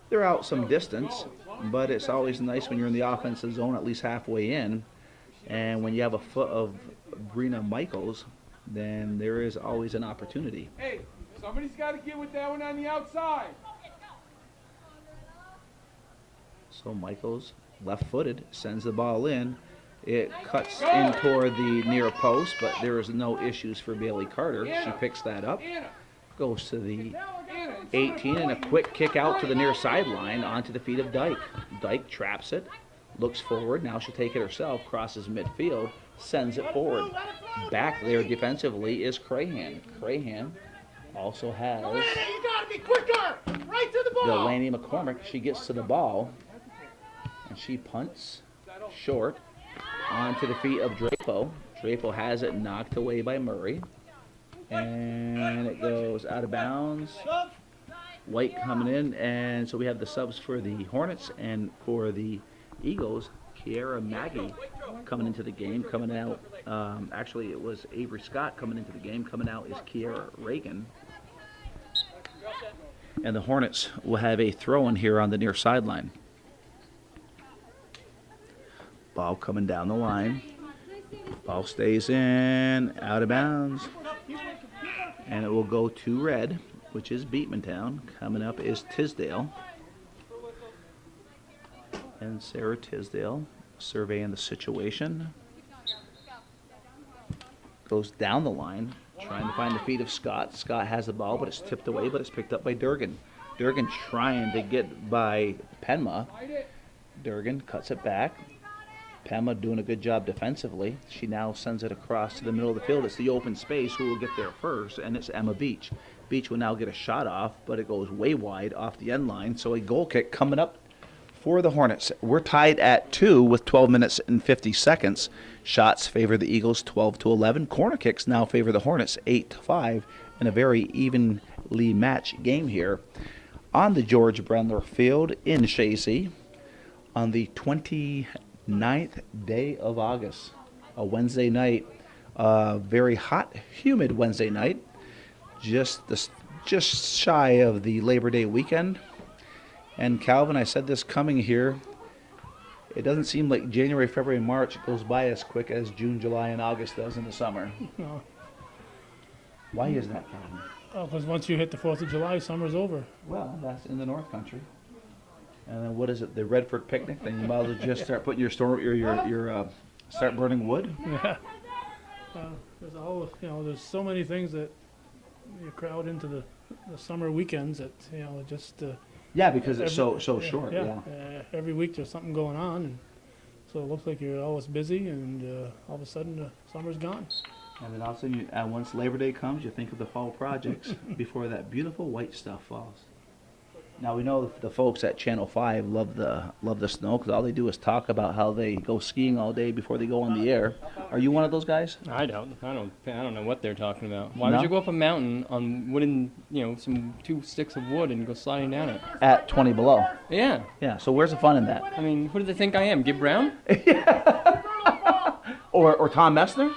They're out some distance, but it's always nice when you're in the offensive zone at least halfway in. And when you have a foot of Brina Michaels, then there is always an opportunity. Hey, somebody's got to get with that one on the outside. So Michaels, left-footed, sends the ball in. It cuts in toward the near post, but there is no issues for Bailey Carter. She picks that up, goes to the 18, and a quick kick out to the near sideline onto the feet of Dyke. Dyke traps it, looks forward. Now she'll take it herself, crosses midfield, sends it forward. Back there defensively is Crahan. Crahan also has Delaney McCormick. She gets to the ball, and she punts short onto the feet of Drapo. Drapo has it knocked away by Murray, and it goes out of bounds. White coming in, and so we have the subs for the Hornets and for the Eagles. Kiara Maggie coming into the game. Coming out, actually it was Avery Scott coming into the game. Coming out is Kiara Reagan. And the Hornets will have a throw-in here on the near sideline. Ball coming down the line. Ball stays in, out of bounds. And it will go to red, which is Beekmantown. Coming up is Tisdale. And Sarah Tisdale surveying the situation. Goes down the line, trying to find the feet of Scott. Scott has the ball, but it's tipped away, but it's picked up by Durgan. Durgan trying to get by Penma. Durgan cuts it back. Pema doing a good job defensively. She now sends it across to the middle of the field. It's the open space. Who will get there first? And it's Emma Beach. Beach will now get a shot off, but it goes way wide off the end line. So a goal kick coming up for the Hornets. We're tied at 2 with 12 minutes and 50 seconds. Shots favor the Eagles 12-11. Corner kicks now favor the Hornets 8-5 in a very evenly matched game here on the George Brendler Field in Chazy on the 29th day of August, a Wednesday night, very hot, humid Wednesday night, just shy of the Labor Day weekend. And Calvin, I said this coming here, it doesn't seem like January, February, and March goes by as quick as June, July, and August does in the summer. No. Why is that, Calvin? Because once you hit the 4th of July, summer's over. Well, that's in the North Country. And then what is it, the Redford picnic? Then you might as well just start putting start burning wood. Yeah. There's so many things that you crowd into the summer weekends that, just... Yeah, because it's so short. Yeah. Every week there's something going on, and so it looks like you're always busy, and all of a sudden the summer's gone. And then all of a sudden, once Labor Day comes, you think of the fall projects before that beautiful white stuff falls. Now we know the folks at Channel 5 love the snow because all they do is talk about how they go skiing all day before they go on the air. Are you one of those guys? I don't know what they're talking about. Why No? would you go up a mountain on wooden, some 2 sticks of wood and go sliding down it? At 20 below. Yeah. Yeah. So where's the fun in that? I mean, who do they think I am? Gib Brown? Or Tom Messner?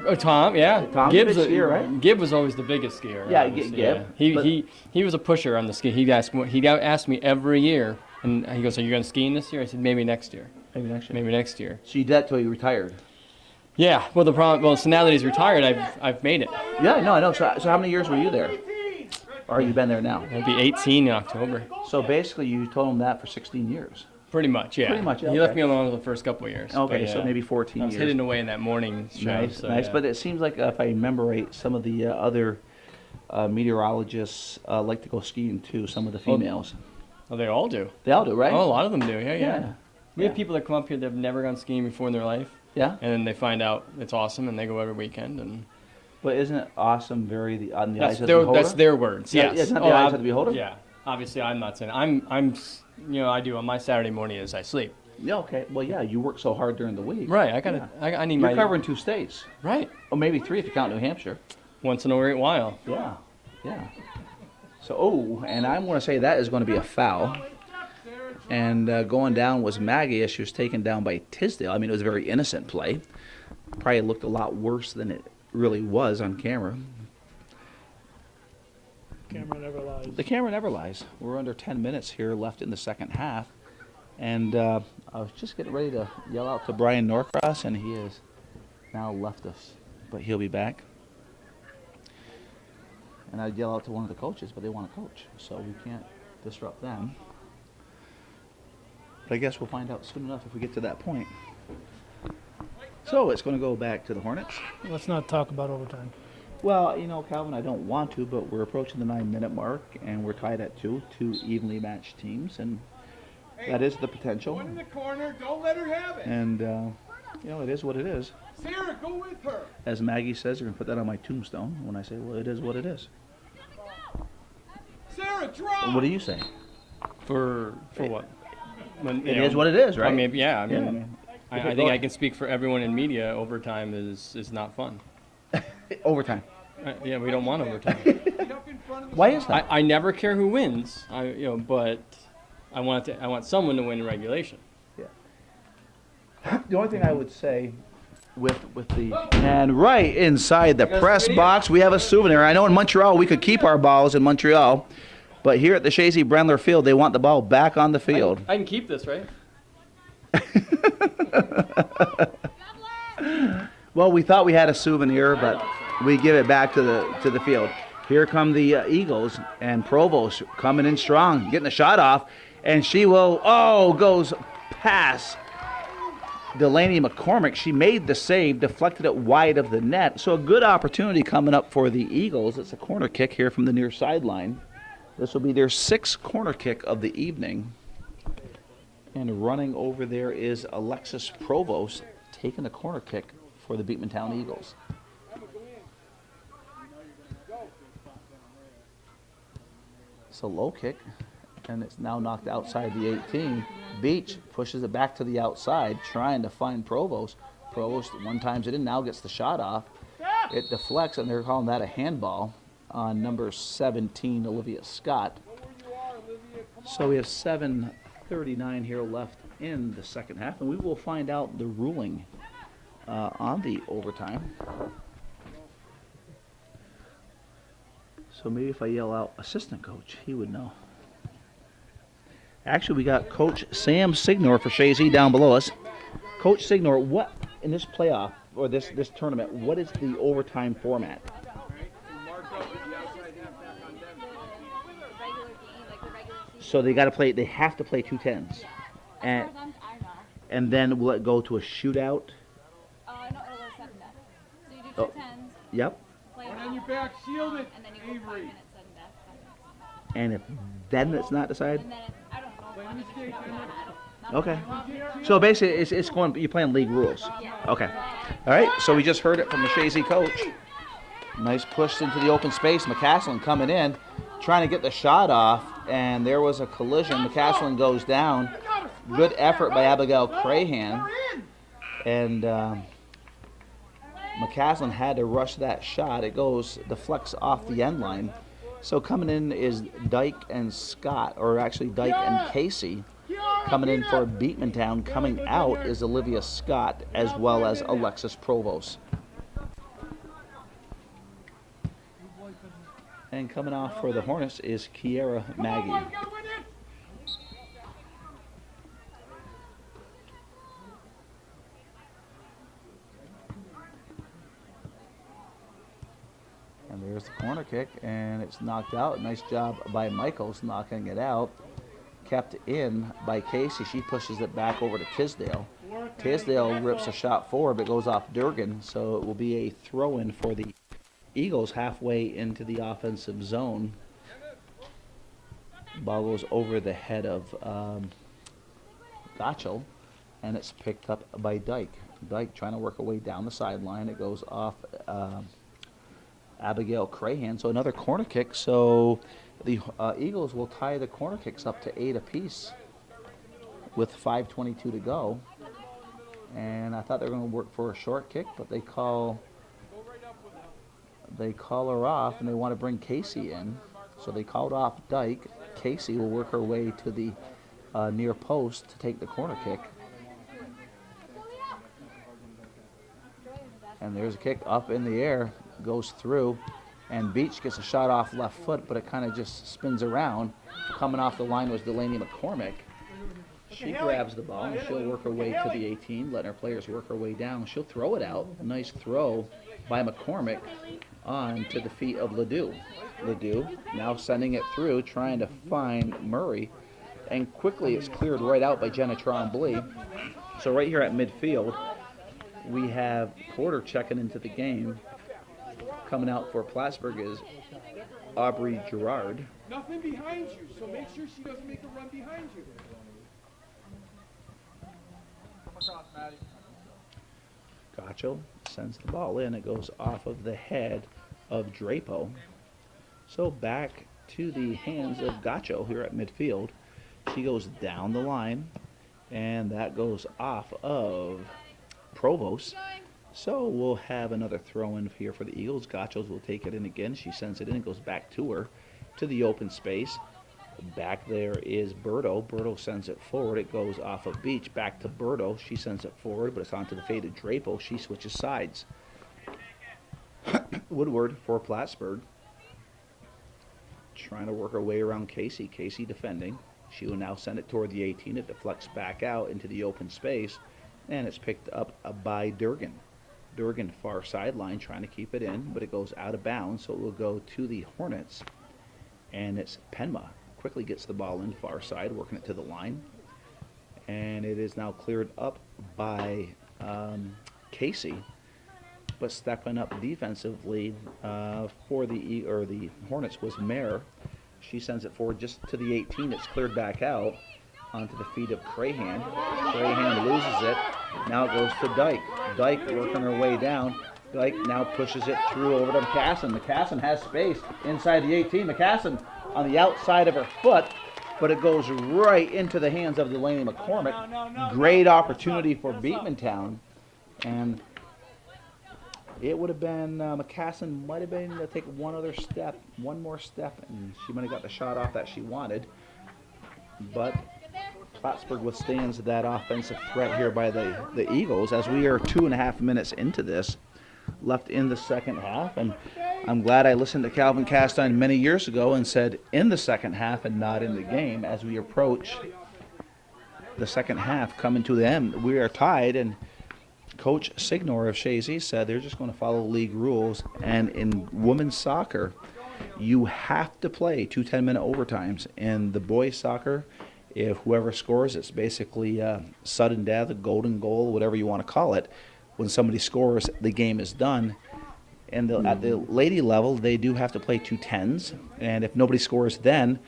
Oh, Tom, yeah. Tom's a big skier, right? Gib was always the biggest skier. Yeah, obviously, Gib. He was a pusher on the ski. He asked me every year, and he goes, "Are you going skiing this year?" I said, "Maybe next year." Maybe next year. Maybe next year. So you did that till you retired? Yeah. Well, so now that he's retired, I've made it. Yeah, no, I know. So how many years were you there? Or have you been there now? I'll be 18 in October. So basically, you told him that for 16 years. Pretty much, yeah. Pretty much, He okay. left me alone for the first couple of years. Okay, but, so maybe 14 I was years. hidden away in that morning show. Nice, so, nice. yeah. But it seems like, if I remember right, some of the other meteorologists like to go skiing too. Some of the females. Oh, they all do. They all do, right? Oh, a lot of them do. Yeah. Yeah. We Yeah. have people that come up here that have never gone skiing before in their life, Yeah. and then they find out it's awesome, and they go every weekend. And But isn't it awesome? On the eyes of the that's beholder. their words. Yeah, Yes. isn't that the eyes of the beholder? Yeah. Obviously, I'm not saying I do on my Saturday morning is I sleep. Yeah, okay. Well, yeah, you work so hard during the week. Right. I gotta. I need You're my. covering 2 states. Right. Or maybe 3 if you count New Hampshire. Once in a great while. Yeah, yeah. So, and I'm going to say that is going to be a foul. And going down was Maggie as she was taken down by Tisdale. I mean, it was a very innocent play. Probably looked a lot worse than it really was on camera. Camera never lies. The camera never lies. We're under 10 minutes here left in the second half. And I was just getting ready to yell out to Brian Norcross, and he has now left us. But he'll be back. And I'd yell out to one of the coaches, but they want to coach, so we can't disrupt them. But I guess we'll find out soon enough if we get to that point. So it's going to go back to the Hornets. Let's not talk about overtime. Well, you know, Calvin, I don't want to, but we're approaching the 9-minute mark, and we're tied at 2 evenly matched teams, and that is the potential. One in the corner, don't let her have it. And, you know, it is what it is. Sarah, go with her. As Maggie says, they're going to put that on my tombstone when I say, well, it is what it is. Sarah, draw. What do you say? For what? When, It is what it is, right? I mean, yeah. I mean, Yeah, I mean, I think I can speak for everyone in media. Overtime is not fun. overtime. Yeah, we don't want overtime. Get up in front of the Why is that? I never care who wins. But I want someone to win in regulation. The only thing I would say with the and right inside the press box we have a souvenir. I know in Montreal we could keep our balls in Montreal, but here at the Chazy Brendler Field they want the ball back on the field. I can keep this, right? Well, we thought we had a souvenir, but we give it back to the field. Here come the Eagles, and Provost coming in strong, getting the shot off, and she will goes past Delaney McCormick. She made the save, deflected it wide of the net. So a good opportunity coming up for the Eagles. It's a corner kick here from the near sideline. This will be their 6th corner kick of the evening. And running over there is Alexis Provost taking the corner kick for the Beekmantown Eagles. It's a low kick, and it's now knocked outside the 18. Beach pushes it back to the outside, trying to find Provost. Provost one times it in, now gets the shot off. It deflects, and they're calling that a handball on number 17, Olivia Scott. So we have 7:39 here left in the second half, and we will find out the ruling on the overtime. So maybe if I yell out assistant coach, he would know. Actually, we got Coach Sam Signor for Chazy down below us. Coach Signor, what in this playoff or this tournament, what is the overtime format? So they have to play 2 10s. And then will it go to a shootout? No, it'll go 7 death. So you do 2 10s, Yep. play One it on your out, back, shield it. and then you go 5 Avery. minutes, 7 death, 5 minutes. And if then it's not decided? And then I don't know. Play mistake, Okay. So basically, it's going. You're playing league rules. Okay. All right. So we just heard it from the Chazy coach. Nice push into the open space. McCaslin coming in, trying to get the shot off, and there was a collision. McCaslin goes down. Good effort by Abigail Crahan, and McCaslin had to rush that shot. It deflects off the end line. So coming in is Dyke and Scott, or actually Dyke and Casey. Coming in for Beekmantown. Coming out is Olivia Scott as well as Alexis Provost. And coming off for the Hornets is Kiera Maggie. And there's the corner kick, and it's knocked out. Nice job by Michaels knocking it out. Kept in by Casey. She pushes it back over to Tisdale. Tisdale rips a shot forward, but goes off Durgan, so it will be a throw-in for the Eagles halfway into the offensive zone. Ball goes over the head of Gotchel, and it's picked up by Dyke. Dyke trying to work her way down the sideline. It goes off Abigail Crahan, so another corner kick. So the Eagles will tie the corner kicks up to 8 apiece. with 5:22 to go. And I thought they were going to work for a short kick, but they call her off, and they want to bring Casey in. So they called off Dyke. Casey will work her way to the near post to take the corner kick. And there's a kick up in the air, goes through, and Beach gets a shot off left foot, but it kind of just spins around. Coming off the line was Delaney McCormick. She grabs the ball, and she'll work her way to the 18, letting her players work her way down. She'll throw it out. A nice throw by McCormick on to the feet of Ledoux. Ledoux now sending it through, trying to find Murray, and quickly it's cleared right out by Jenna Trombley. So right here at midfield, we have Porter checking into the game. Coming out for Plattsburgh is Aubrey Gerard. Nothing behind you, so make sure she doesn't make a run behind you. Gacho sends the ball in. It goes off of the head of Drapo. So back to the hands of Gacho here at midfield. She goes down the line, and that goes off of Provost. So we'll have another throw in here for the Eagles. Gachos will take it in again. She sends it in. It goes back to her to the open space. Back there is Berto. Berto sends it forward. It goes off of Beach. Back to Berto. She sends it forward, but it's onto the faded Drapo. She switches sides. Woodward for Plattsburgh. Trying to work her way around Casey. Casey defending. She will now send it toward the 18. It deflects back out into the open space, and it's picked up by Durgan. Durgan far sideline trying to keep it in, but it goes out of bounds, so it will go to the Hornets. And it's Penma. Quickly gets the ball in far side, working it to the line. And it is now cleared up by Casey, but stepping up defensively for the Hornets was Mare. She sends it forward just to the 18. It's cleared back out onto the feet of Crahan. Crahan loses it. Now it goes to Dyke. Dyke working her way down. Dyke now pushes it through over to McCassin. McCassin has space inside the 18. McCassin on the outside of her foot, but it goes right into the hands of Delaney McCormick. Great opportunity for Beekmantown, and it would have been McCassin might have been to take one more step, and she might have got the shot off that she wanted. But Plattsburgh withstands that offensive threat here by the Eagles as we are 2.5 minutes into this, left in the second half. And I'm glad I listened to Calvin Castine many years ago and said in the second half and not in the game. As we approach the second half coming to the end, we are tied, and Coach Signor of Chazy said they're just going to follow league rules. And in women's soccer, you have to play 2 10-minute overtimes. In the boys' soccer, if whoever scores, it's basically sudden death, a golden goal, whatever you want to call it. When somebody scores, the game is done. And at the lady level, they do have to play 2 10s. And if nobody scores then,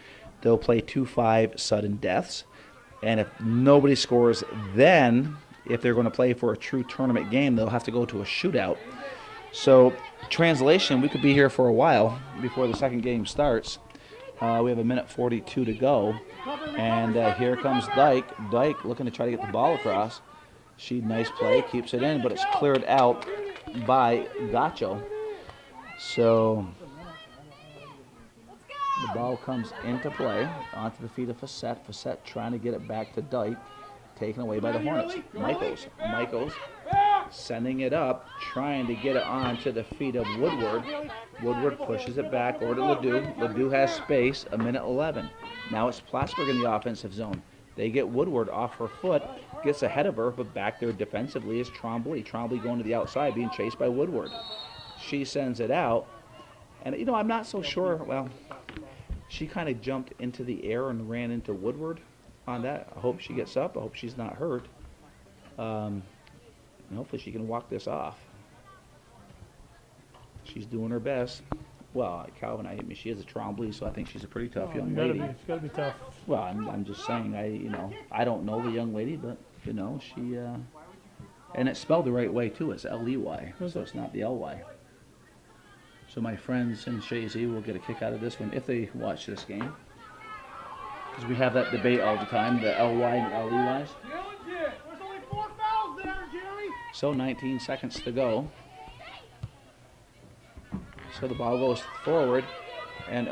they'll play 2 5 sudden deaths. And if nobody scores then, if they're going to play for a true tournament game, they'll have to go to a shootout. So, translation, we could be here for a while before the second game starts. We have 1:42 to go. And here comes Dyke. Dyke looking to try to get the ball across. Nice play, keeps it in, but it's cleared out by Gacho. So the ball comes into play onto the feet of Facette. Facette trying to get it back to Dyke, taken away by the Hornets. Michaels sending it up, trying to get it onto the feet of Woodward. Woodward pushes it back over to Ledoux. Ledoux has space, 1:11. Now it's Plattsburgh in the offensive zone. They get Woodward off her foot, gets ahead of her, but back there defensively is Trombley. Trombley going to the outside, being chased by Woodward. She sends it out, and I'm not so sure. Well, she kind of jumped into the air and ran into Woodward on that. I hope she gets up. I hope she's not hurt. And hopefully she can walk this off. She's doing her best. Well, Calvin, she is a Trombley, so I think she's a pretty tough young lady. It's got to be tough. Well, I'm just saying, I don't know the young lady, but, she, and it's spelled the right way, too. It's L-E-Y, so it's not the L-Y. So my friends in Chazy will get a kick out of this one if they watch this game. Because we have that debate all the time, the LY and LEYs. There's only 4 fouls there, Jerry. So 19 seconds to go. So the ball goes forward. And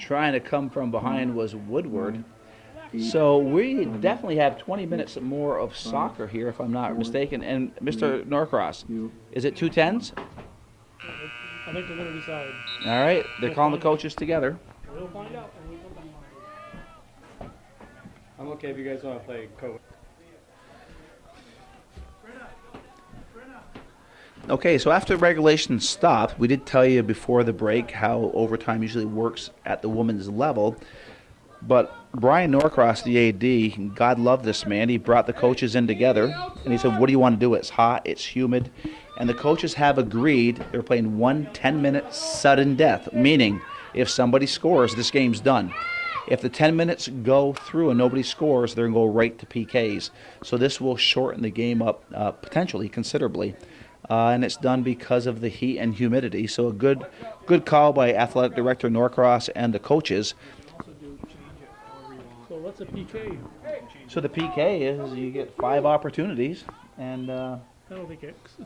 trying to come from behind was Woodward. So we definitely have 20 minutes more of soccer here, if I'm not mistaken. And Mr. Norcross, is it 2-10s? I think they're going to decide. All right, they're calling the coaches together. We'll find out when we come back. I'm okay if you guys want to play coach. Okay, so after regulation stopped, we did tell you before the break how overtime usually works at the women's level. But Brian Norcross, the AD, God love this man, he brought the coaches in together, and he said, what do you want to do? It's hot, it's humid. And the coaches have agreed they're playing 1 10-minute sudden death, meaning if somebody scores, this game's done. If the 10 minutes go through and nobody scores, they're going to go right to PKs. So this will shorten the game up potentially considerably. And it's done because of the heat and humidity. So a good call by Athletic Director Norcross and the coaches. So what's a PK? So the PK is you get 5 opportunities and Penalty kicks.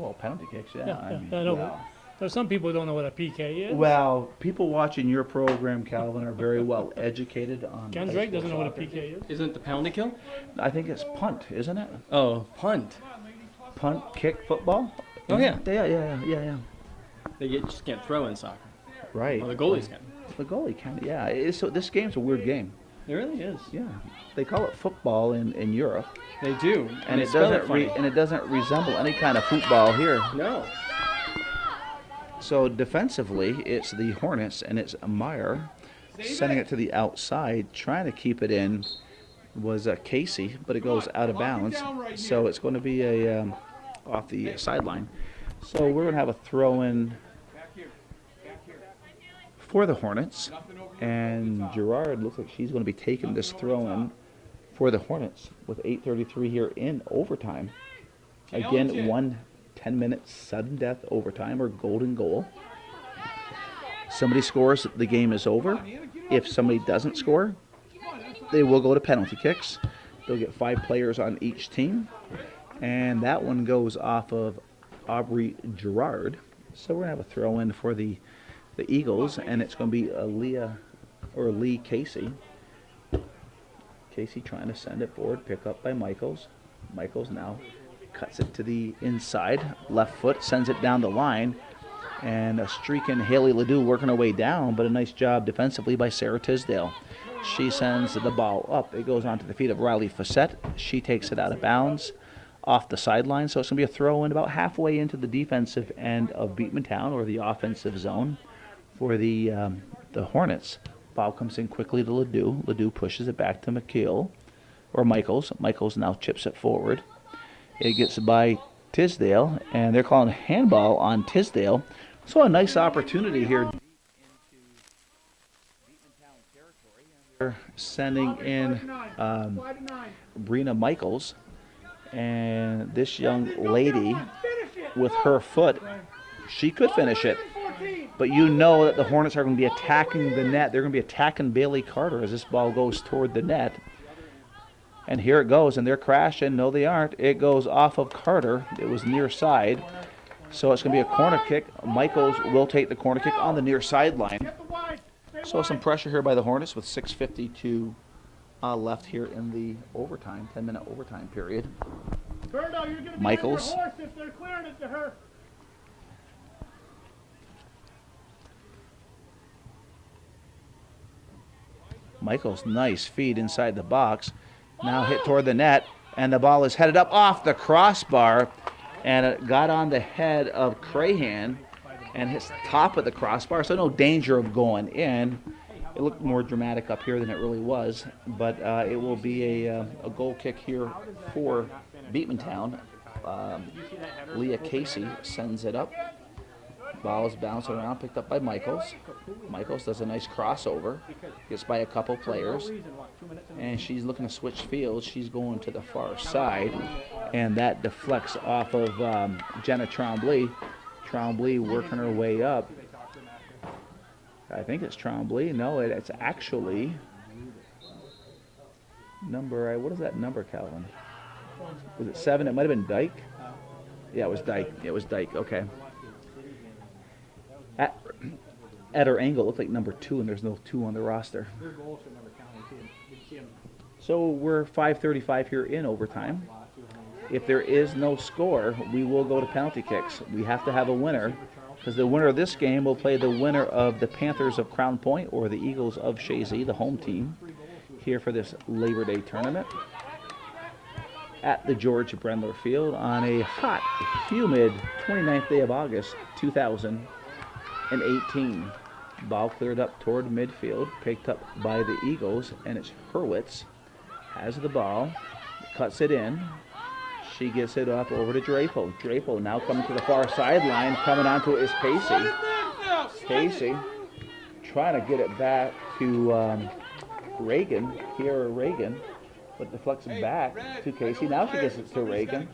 well, penalty kicks, yeah. I know. But there's some people who don't know what a PK is. Well, people watching your program, Calvin, are very well educated on. Ken Drake doesn't know what a PK is. Isn't it the penalty kill? I think it's punt, isn't it? Oh, punt. Punt, kick, football. Oh, yeah. Yeah. Just can't throw in soccer. Right. Well, the goalies can. The goalie can. Yeah. So this game's a weird game. It really is. Yeah. They call it football in Europe. They do. And they it spell doesn't funny. and it doesn't resemble any kind of football here. No. So defensively, it's the Hornets and it's Meyer sending it to the outside, trying to keep it in. Was Casey, but it goes out of bounds. So it's going to be a off the sideline. So we're going to have a throw in for the Hornets, and Gerard looks like she's going to be taking this throw in for the Hornets with 8:33 here in overtime. Again, 1 10-minute sudden death overtime or golden goal. Somebody scores, the game is over. If somebody doesn't score, they will go to penalty kicks. They'll get 5 players on each team. And that one goes off of Aubrey Gerard. So we're going to have a throw in for the Eagles, and it's going to be Lee Casey. Casey trying to send it forward, pick up by Michaels. Michaels now cuts it to the inside, left foot, sends it down the line, and a streaking Haley Ledoux working her way down, but a nice job defensively by Sarah Tisdale. She sends the ball up. It goes onto the feet of Riley Fassett. She takes it out of bounds off the sideline, so it's going to be a throw in about halfway into the defensive end of Beekmantown, or the offensive zone for the Hornets. Ball comes in quickly to Ledoux. Ledoux pushes it back to Michaels. Michaels now chips it forward. It gets by Tisdale, and they're calling handball on Tisdale. So a nice opportunity here. They're sending in Brina Michaels, and this young lady with her foot, she could finish it. But you know that the Hornets are going to be attacking the net. They're going to be attacking Bailey Carter as this ball goes toward the net. And here it goes, and they're crashing. No, they aren't. It goes off of Carter. It was near side. So it's going to be a corner kick. Michaels will take the corner kick on the near sideline. So some pressure here by the Hornets with 6:52 left here in the overtime, 10-minute overtime period. Michaels. Michaels, nice feed inside the box. Now hit toward the net, and the ball is headed up off the crossbar, and it got on the head of Crahan and hits the top of the crossbar, so no danger of going in. It looked more dramatic up here than it really was, but it will be a goal kick here for Beekmantown. Leah Casey sends it up. Ball is bouncing around, picked up by Michaels. Michaels does a nice crossover, gets by a couple players, and she's looking to switch fields. She's going to the far side, and that deflects off of Jenna Trombley. Trombley working her way up. I think it's Trombley. No, it's actually Number, what is that number, Calvin? Was it 7? It might have been Dyke. Yeah, it was Dyke. It was Dyke. Okay. At her angle, it looked like number 2, and there's no 2 on the roster. So we're 5:35 here in overtime. If there is no score, we will go to penalty kicks. We have to have a winner, because the winner of this game will play the winner of the Panthers of Crown Point or the Eagles of Chazy, the home team, here for this Labor Day tournament at the George Brendler Field on a hot, humid 29th day of August, 2018. Ball cleared up toward midfield, picked up by the Eagles, and it's Hurwitz. Has the ball, cuts it in. She gets it up over to Drapo. Drapo now coming to the far sideline. Coming onto it is Casey. Casey trying to get it back to Reagan, Kiara Reagan, but deflects back to Casey. Now she gets it to Reagan.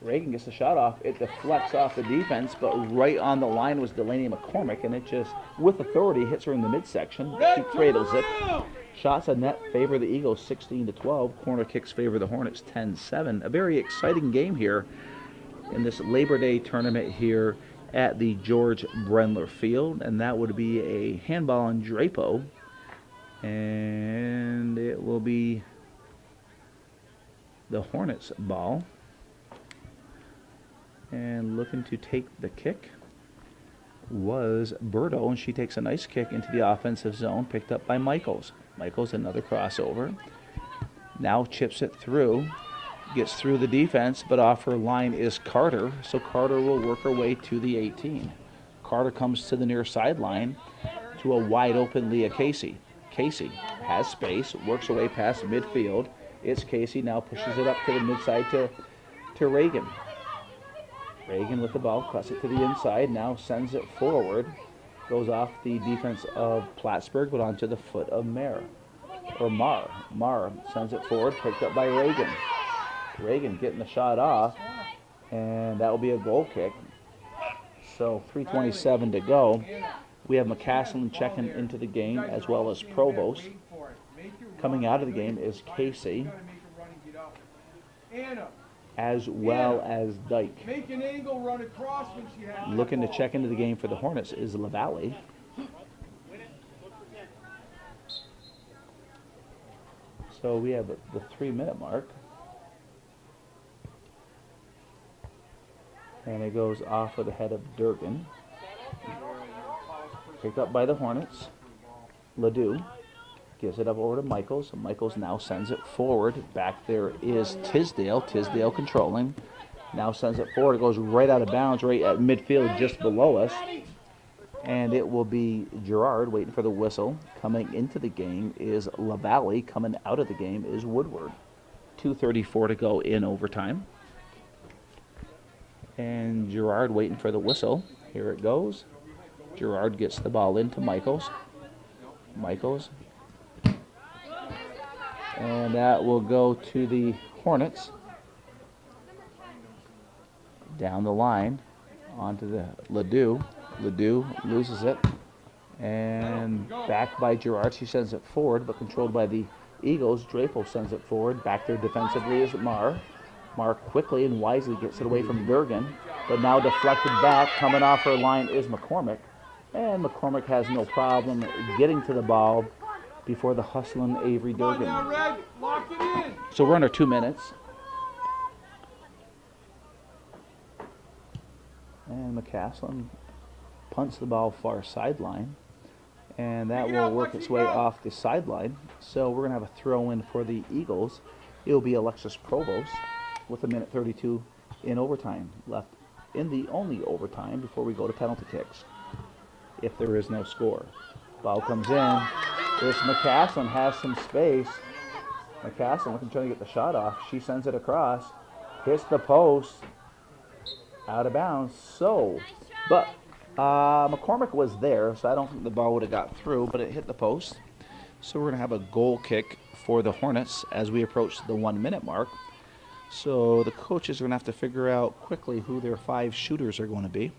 Reagan gets the shot off. It deflects off the defense, but right on the line was Delaney McCormick, and it just, with authority, hits her in the midsection. She cradles it. Shots on net favor the Eagles 16-12. Corner kicks favor the Hornets 10-7. A very exciting game here in this Labor Day tournament here at the George Brendler Field, and that would be a handball on Drapo, and it will be the Hornets ball. And looking to take the kick was Berto, and she takes a nice kick into the offensive zone, picked up by Michaels. Michaels, another crossover. Now chips it through, gets through the defense, but off her line is Carter, so Carter will work her way to the 18. Carter comes to the near sideline to a wide open Leah Casey. Casey has space, works her way past midfield. It's Casey, now pushes it up to the midside to Reagan. Reagan with the ball, cuts it to the inside, now sends it forward. Goes off the defense of Plattsburgh, but onto the foot of Mar. Mar sends it forward, picked up by Reagan. Reagan getting the shot off, and that will be a goal kick. So 3:27 to go. We have McCaslin checking into the game, as well as Provost. Coming out of the game is Casey, as well as Dyke. Make an angle run across when she has Looking to check into the game for the Hornets is LaValle. So we have the 3-minute mark. And it goes off of the head of Durgan. Picked up by the Hornets. Ledoux gives it up over to Michaels. Michaels now sends it forward. Back there is Tisdale. Tisdale controlling. Now sends it forward. It goes right out of bounds, right at midfield, just below us. And it will be Gerard waiting for the whistle. Coming into the game is LaValle. Coming out of the game is Woodward. 2:34 to go in overtime. And Gerard waiting for the whistle. Here it goes. Gerard gets the ball into Michaels. Michaels. And that will go to the Hornets. Down the line onto the Ledoux. Ledoux loses it. And back by Gerard. She sends it forward, but controlled by the Eagles. Drapo sends it forward. Back there defensively is Mar. Mar quickly and wisely gets it away from Durgan. But now deflected back. Coming off her line is McCormick. And McCormick has no problem getting to the ball before the hustling Avery Durgan. So we're under 2 minutes. And McCaslin punts the ball far sideline. And that will work its way off the sideline. So we're going to have a throw in for the Eagles. It will be Alexis Provost with 1:32 in overtime left in the only overtime before we go to penalty kicks, if there is no score. Ball comes in. It's McCaslin, has some space. McCaslin looking, trying to get the shot off. She sends it across. Hits the post. Out of bounds. So, but McCormick was there, so I don't think the ball would have got through, but it hit the post. So we're going to have a goal kick for the Hornets as we approach the 1 minute mark. So the coaches are going to have to figure out quickly who their 5 shooters are going to be,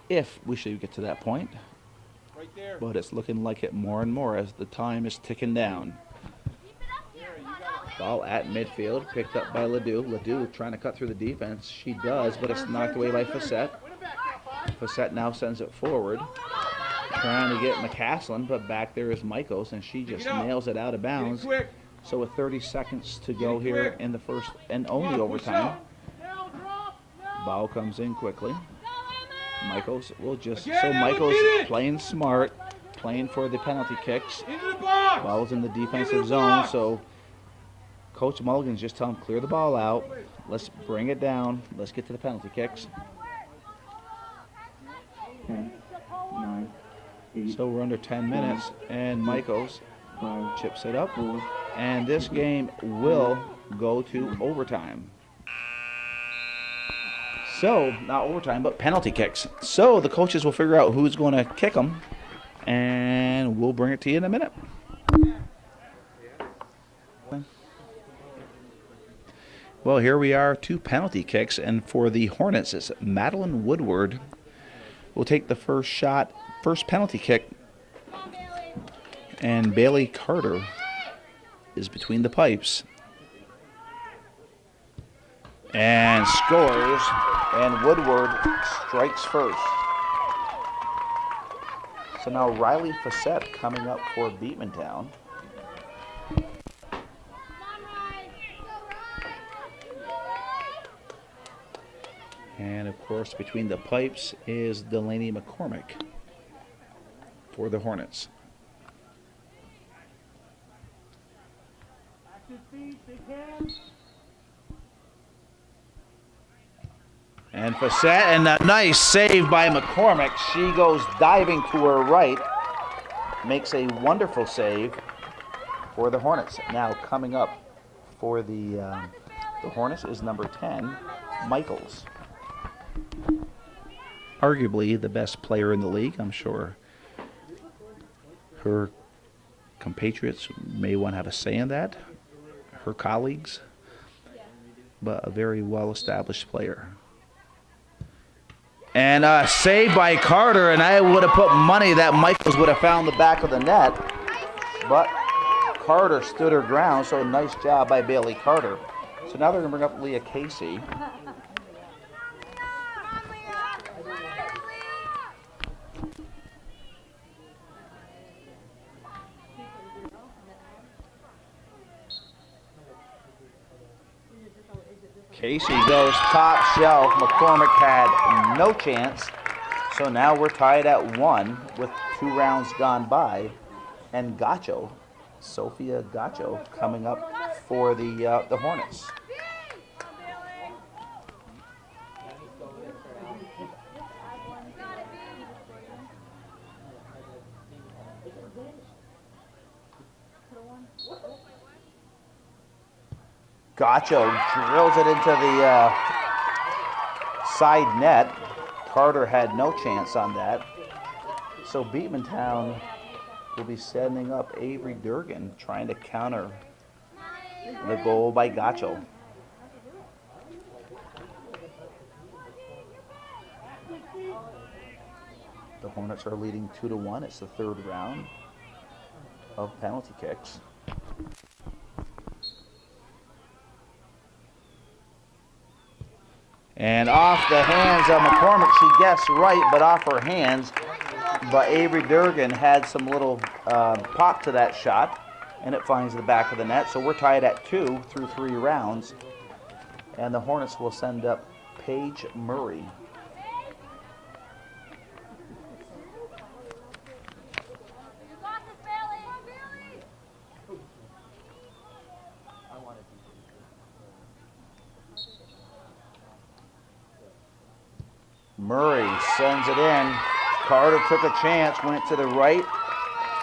if we should get to that point. Right there. But it's looking like it more and more as the time is ticking down. Ball at midfield, picked up by Ledoux. Ledoux trying to cut through the defense. She does, but it's knocked away by Facette. Facette now sends it forward, trying to get McCaslin, but back there is Michaels, and she just nails it out of bounds. So with 30 seconds to go here in the first and only overtime, ball comes in quickly. Michaels will just, so Michaels playing smart, playing for the penalty kicks. Ball's in the defensive zone, so Coach Mulligan's just telling him, clear the ball out. Let's bring it down. Let's get to the penalty kicks. 10, 9, 8, So we're under 10 minutes, and Michaels 5, chips it up. 4, And this game will go to overtime. So, not overtime, but penalty kicks. So the coaches will figure out who's going to kick them, and we'll bring it to you in a minute. Well, here we are, 2 penalty kicks, and for the Hornets, it's Madeline Woodward will take the first shot, first penalty kick, and Bailey Carter is between the pipes and scores, and Woodward strikes first. So now Riley Facette coming up for Beekmantown. And of course, between the pipes is Delaney McCormick for the Hornets. And Facette, and a nice save by McCormick. She goes diving to her right, makes a wonderful save for the Hornets. Now coming up for the Hornets is number 10, Michaels. Arguably the best player in the league, I'm sure. Her compatriots may want to have a say in that, her colleagues, but a very well-established player. And saved by Carter, and I would have put money that Michaels would have found the back of the net, but Carter stood her ground, so nice job by Bailey Carter. So now they're going to bring up Leah Casey. Casey goes top shelf. McCormick had no chance. So now we're tied at 1 with 2 rounds gone by. And Gacho, Sophia Gacho, coming up for the Hornets. Gacho drills it into the side net. Carter had no chance on that. So Beekmantown will be sending up Avery Durgan, trying to counter the goal by Gacho. The Hornets are leading 2-1. It's the 3rd round of penalty kicks. And off the hands of McCormick, she guessed right, but off her hands. But Avery Durgan had some little pop to that shot, and it finds the back of the net. So we're tied at 2 through 3 rounds. And the Hornets will send up Paige Murray. Murray sends it in. Carter took a chance, went to the right,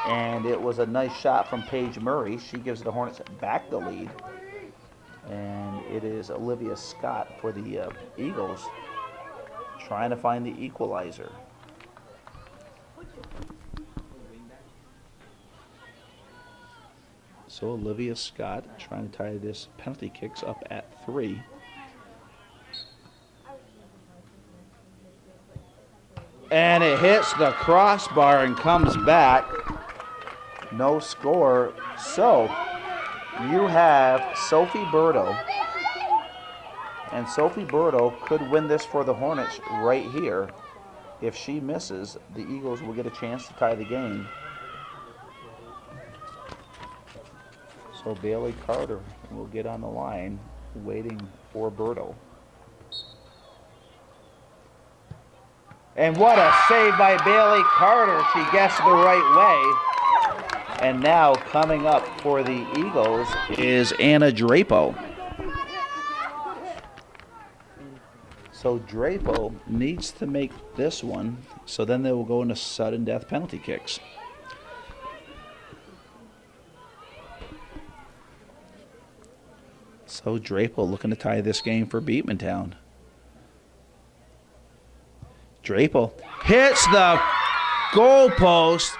and it was a nice shot from Paige Murray. She gives the Hornets back the lead. And it is Olivia Scott for the Eagles trying to find the equalizer. So Olivia Scott trying to tie this penalty kicks up at 3. And it hits the crossbar and comes back. No score. So you have Sophie Burdo. And Sophie Burdo could win this for the Hornets right here. If she misses, the Eagles will get a chance to tie the game. So Bailey Carter will get on the line, waiting for Burdo. And what a save by Bailey Carter. She gets the right way. And now coming up for the Eagles is Anna Drapo. So Drapo needs to make this one, so then they will go into sudden death penalty kicks. So Drapo looking to tie this game for Beekmantown. Drapo hits the goalpost.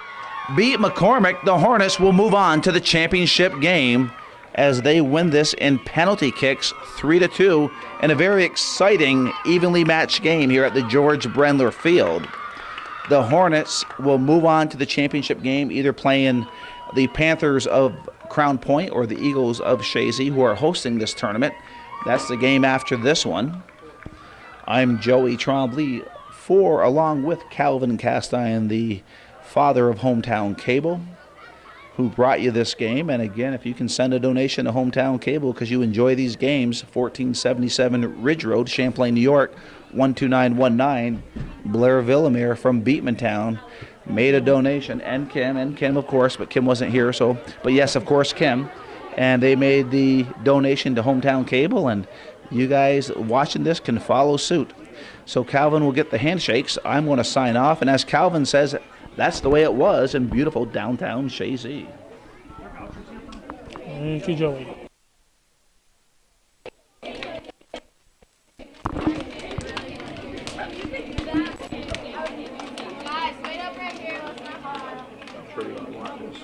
Beat McCormick. The Hornets will move on to the championship game as they win this in penalty kicks 3-2 in a very exciting, evenly matched game here at the George Brendler Field. The Hornets will move on to the championship game, either playing the Panthers of Crown Point or the Eagles of Chazy, who are hosting this tournament. That's the game after this one. I'm Joey Trombley, along with Calvin Castine, the father of Hometown Cable, who brought you this game. And again, if you can send a donation to Hometown Cable because you enjoy these games, 1477 Ridge Road, Champlain, New York, 12919. Blair Villamere from Beekmantown made a donation, and Kim, of course, but Kim wasn't here, but yes, of course, Kim. And they made the donation to Hometown Cable, and you guys watching this can follow suit. So Calvin will get the handshakes. I'm going to sign off, and as Calvin says, that's the way it was in beautiful downtown Chazy. Thank you, Joey. Guys, wait up right here. Let's not fall. I'm sure you're going to want this.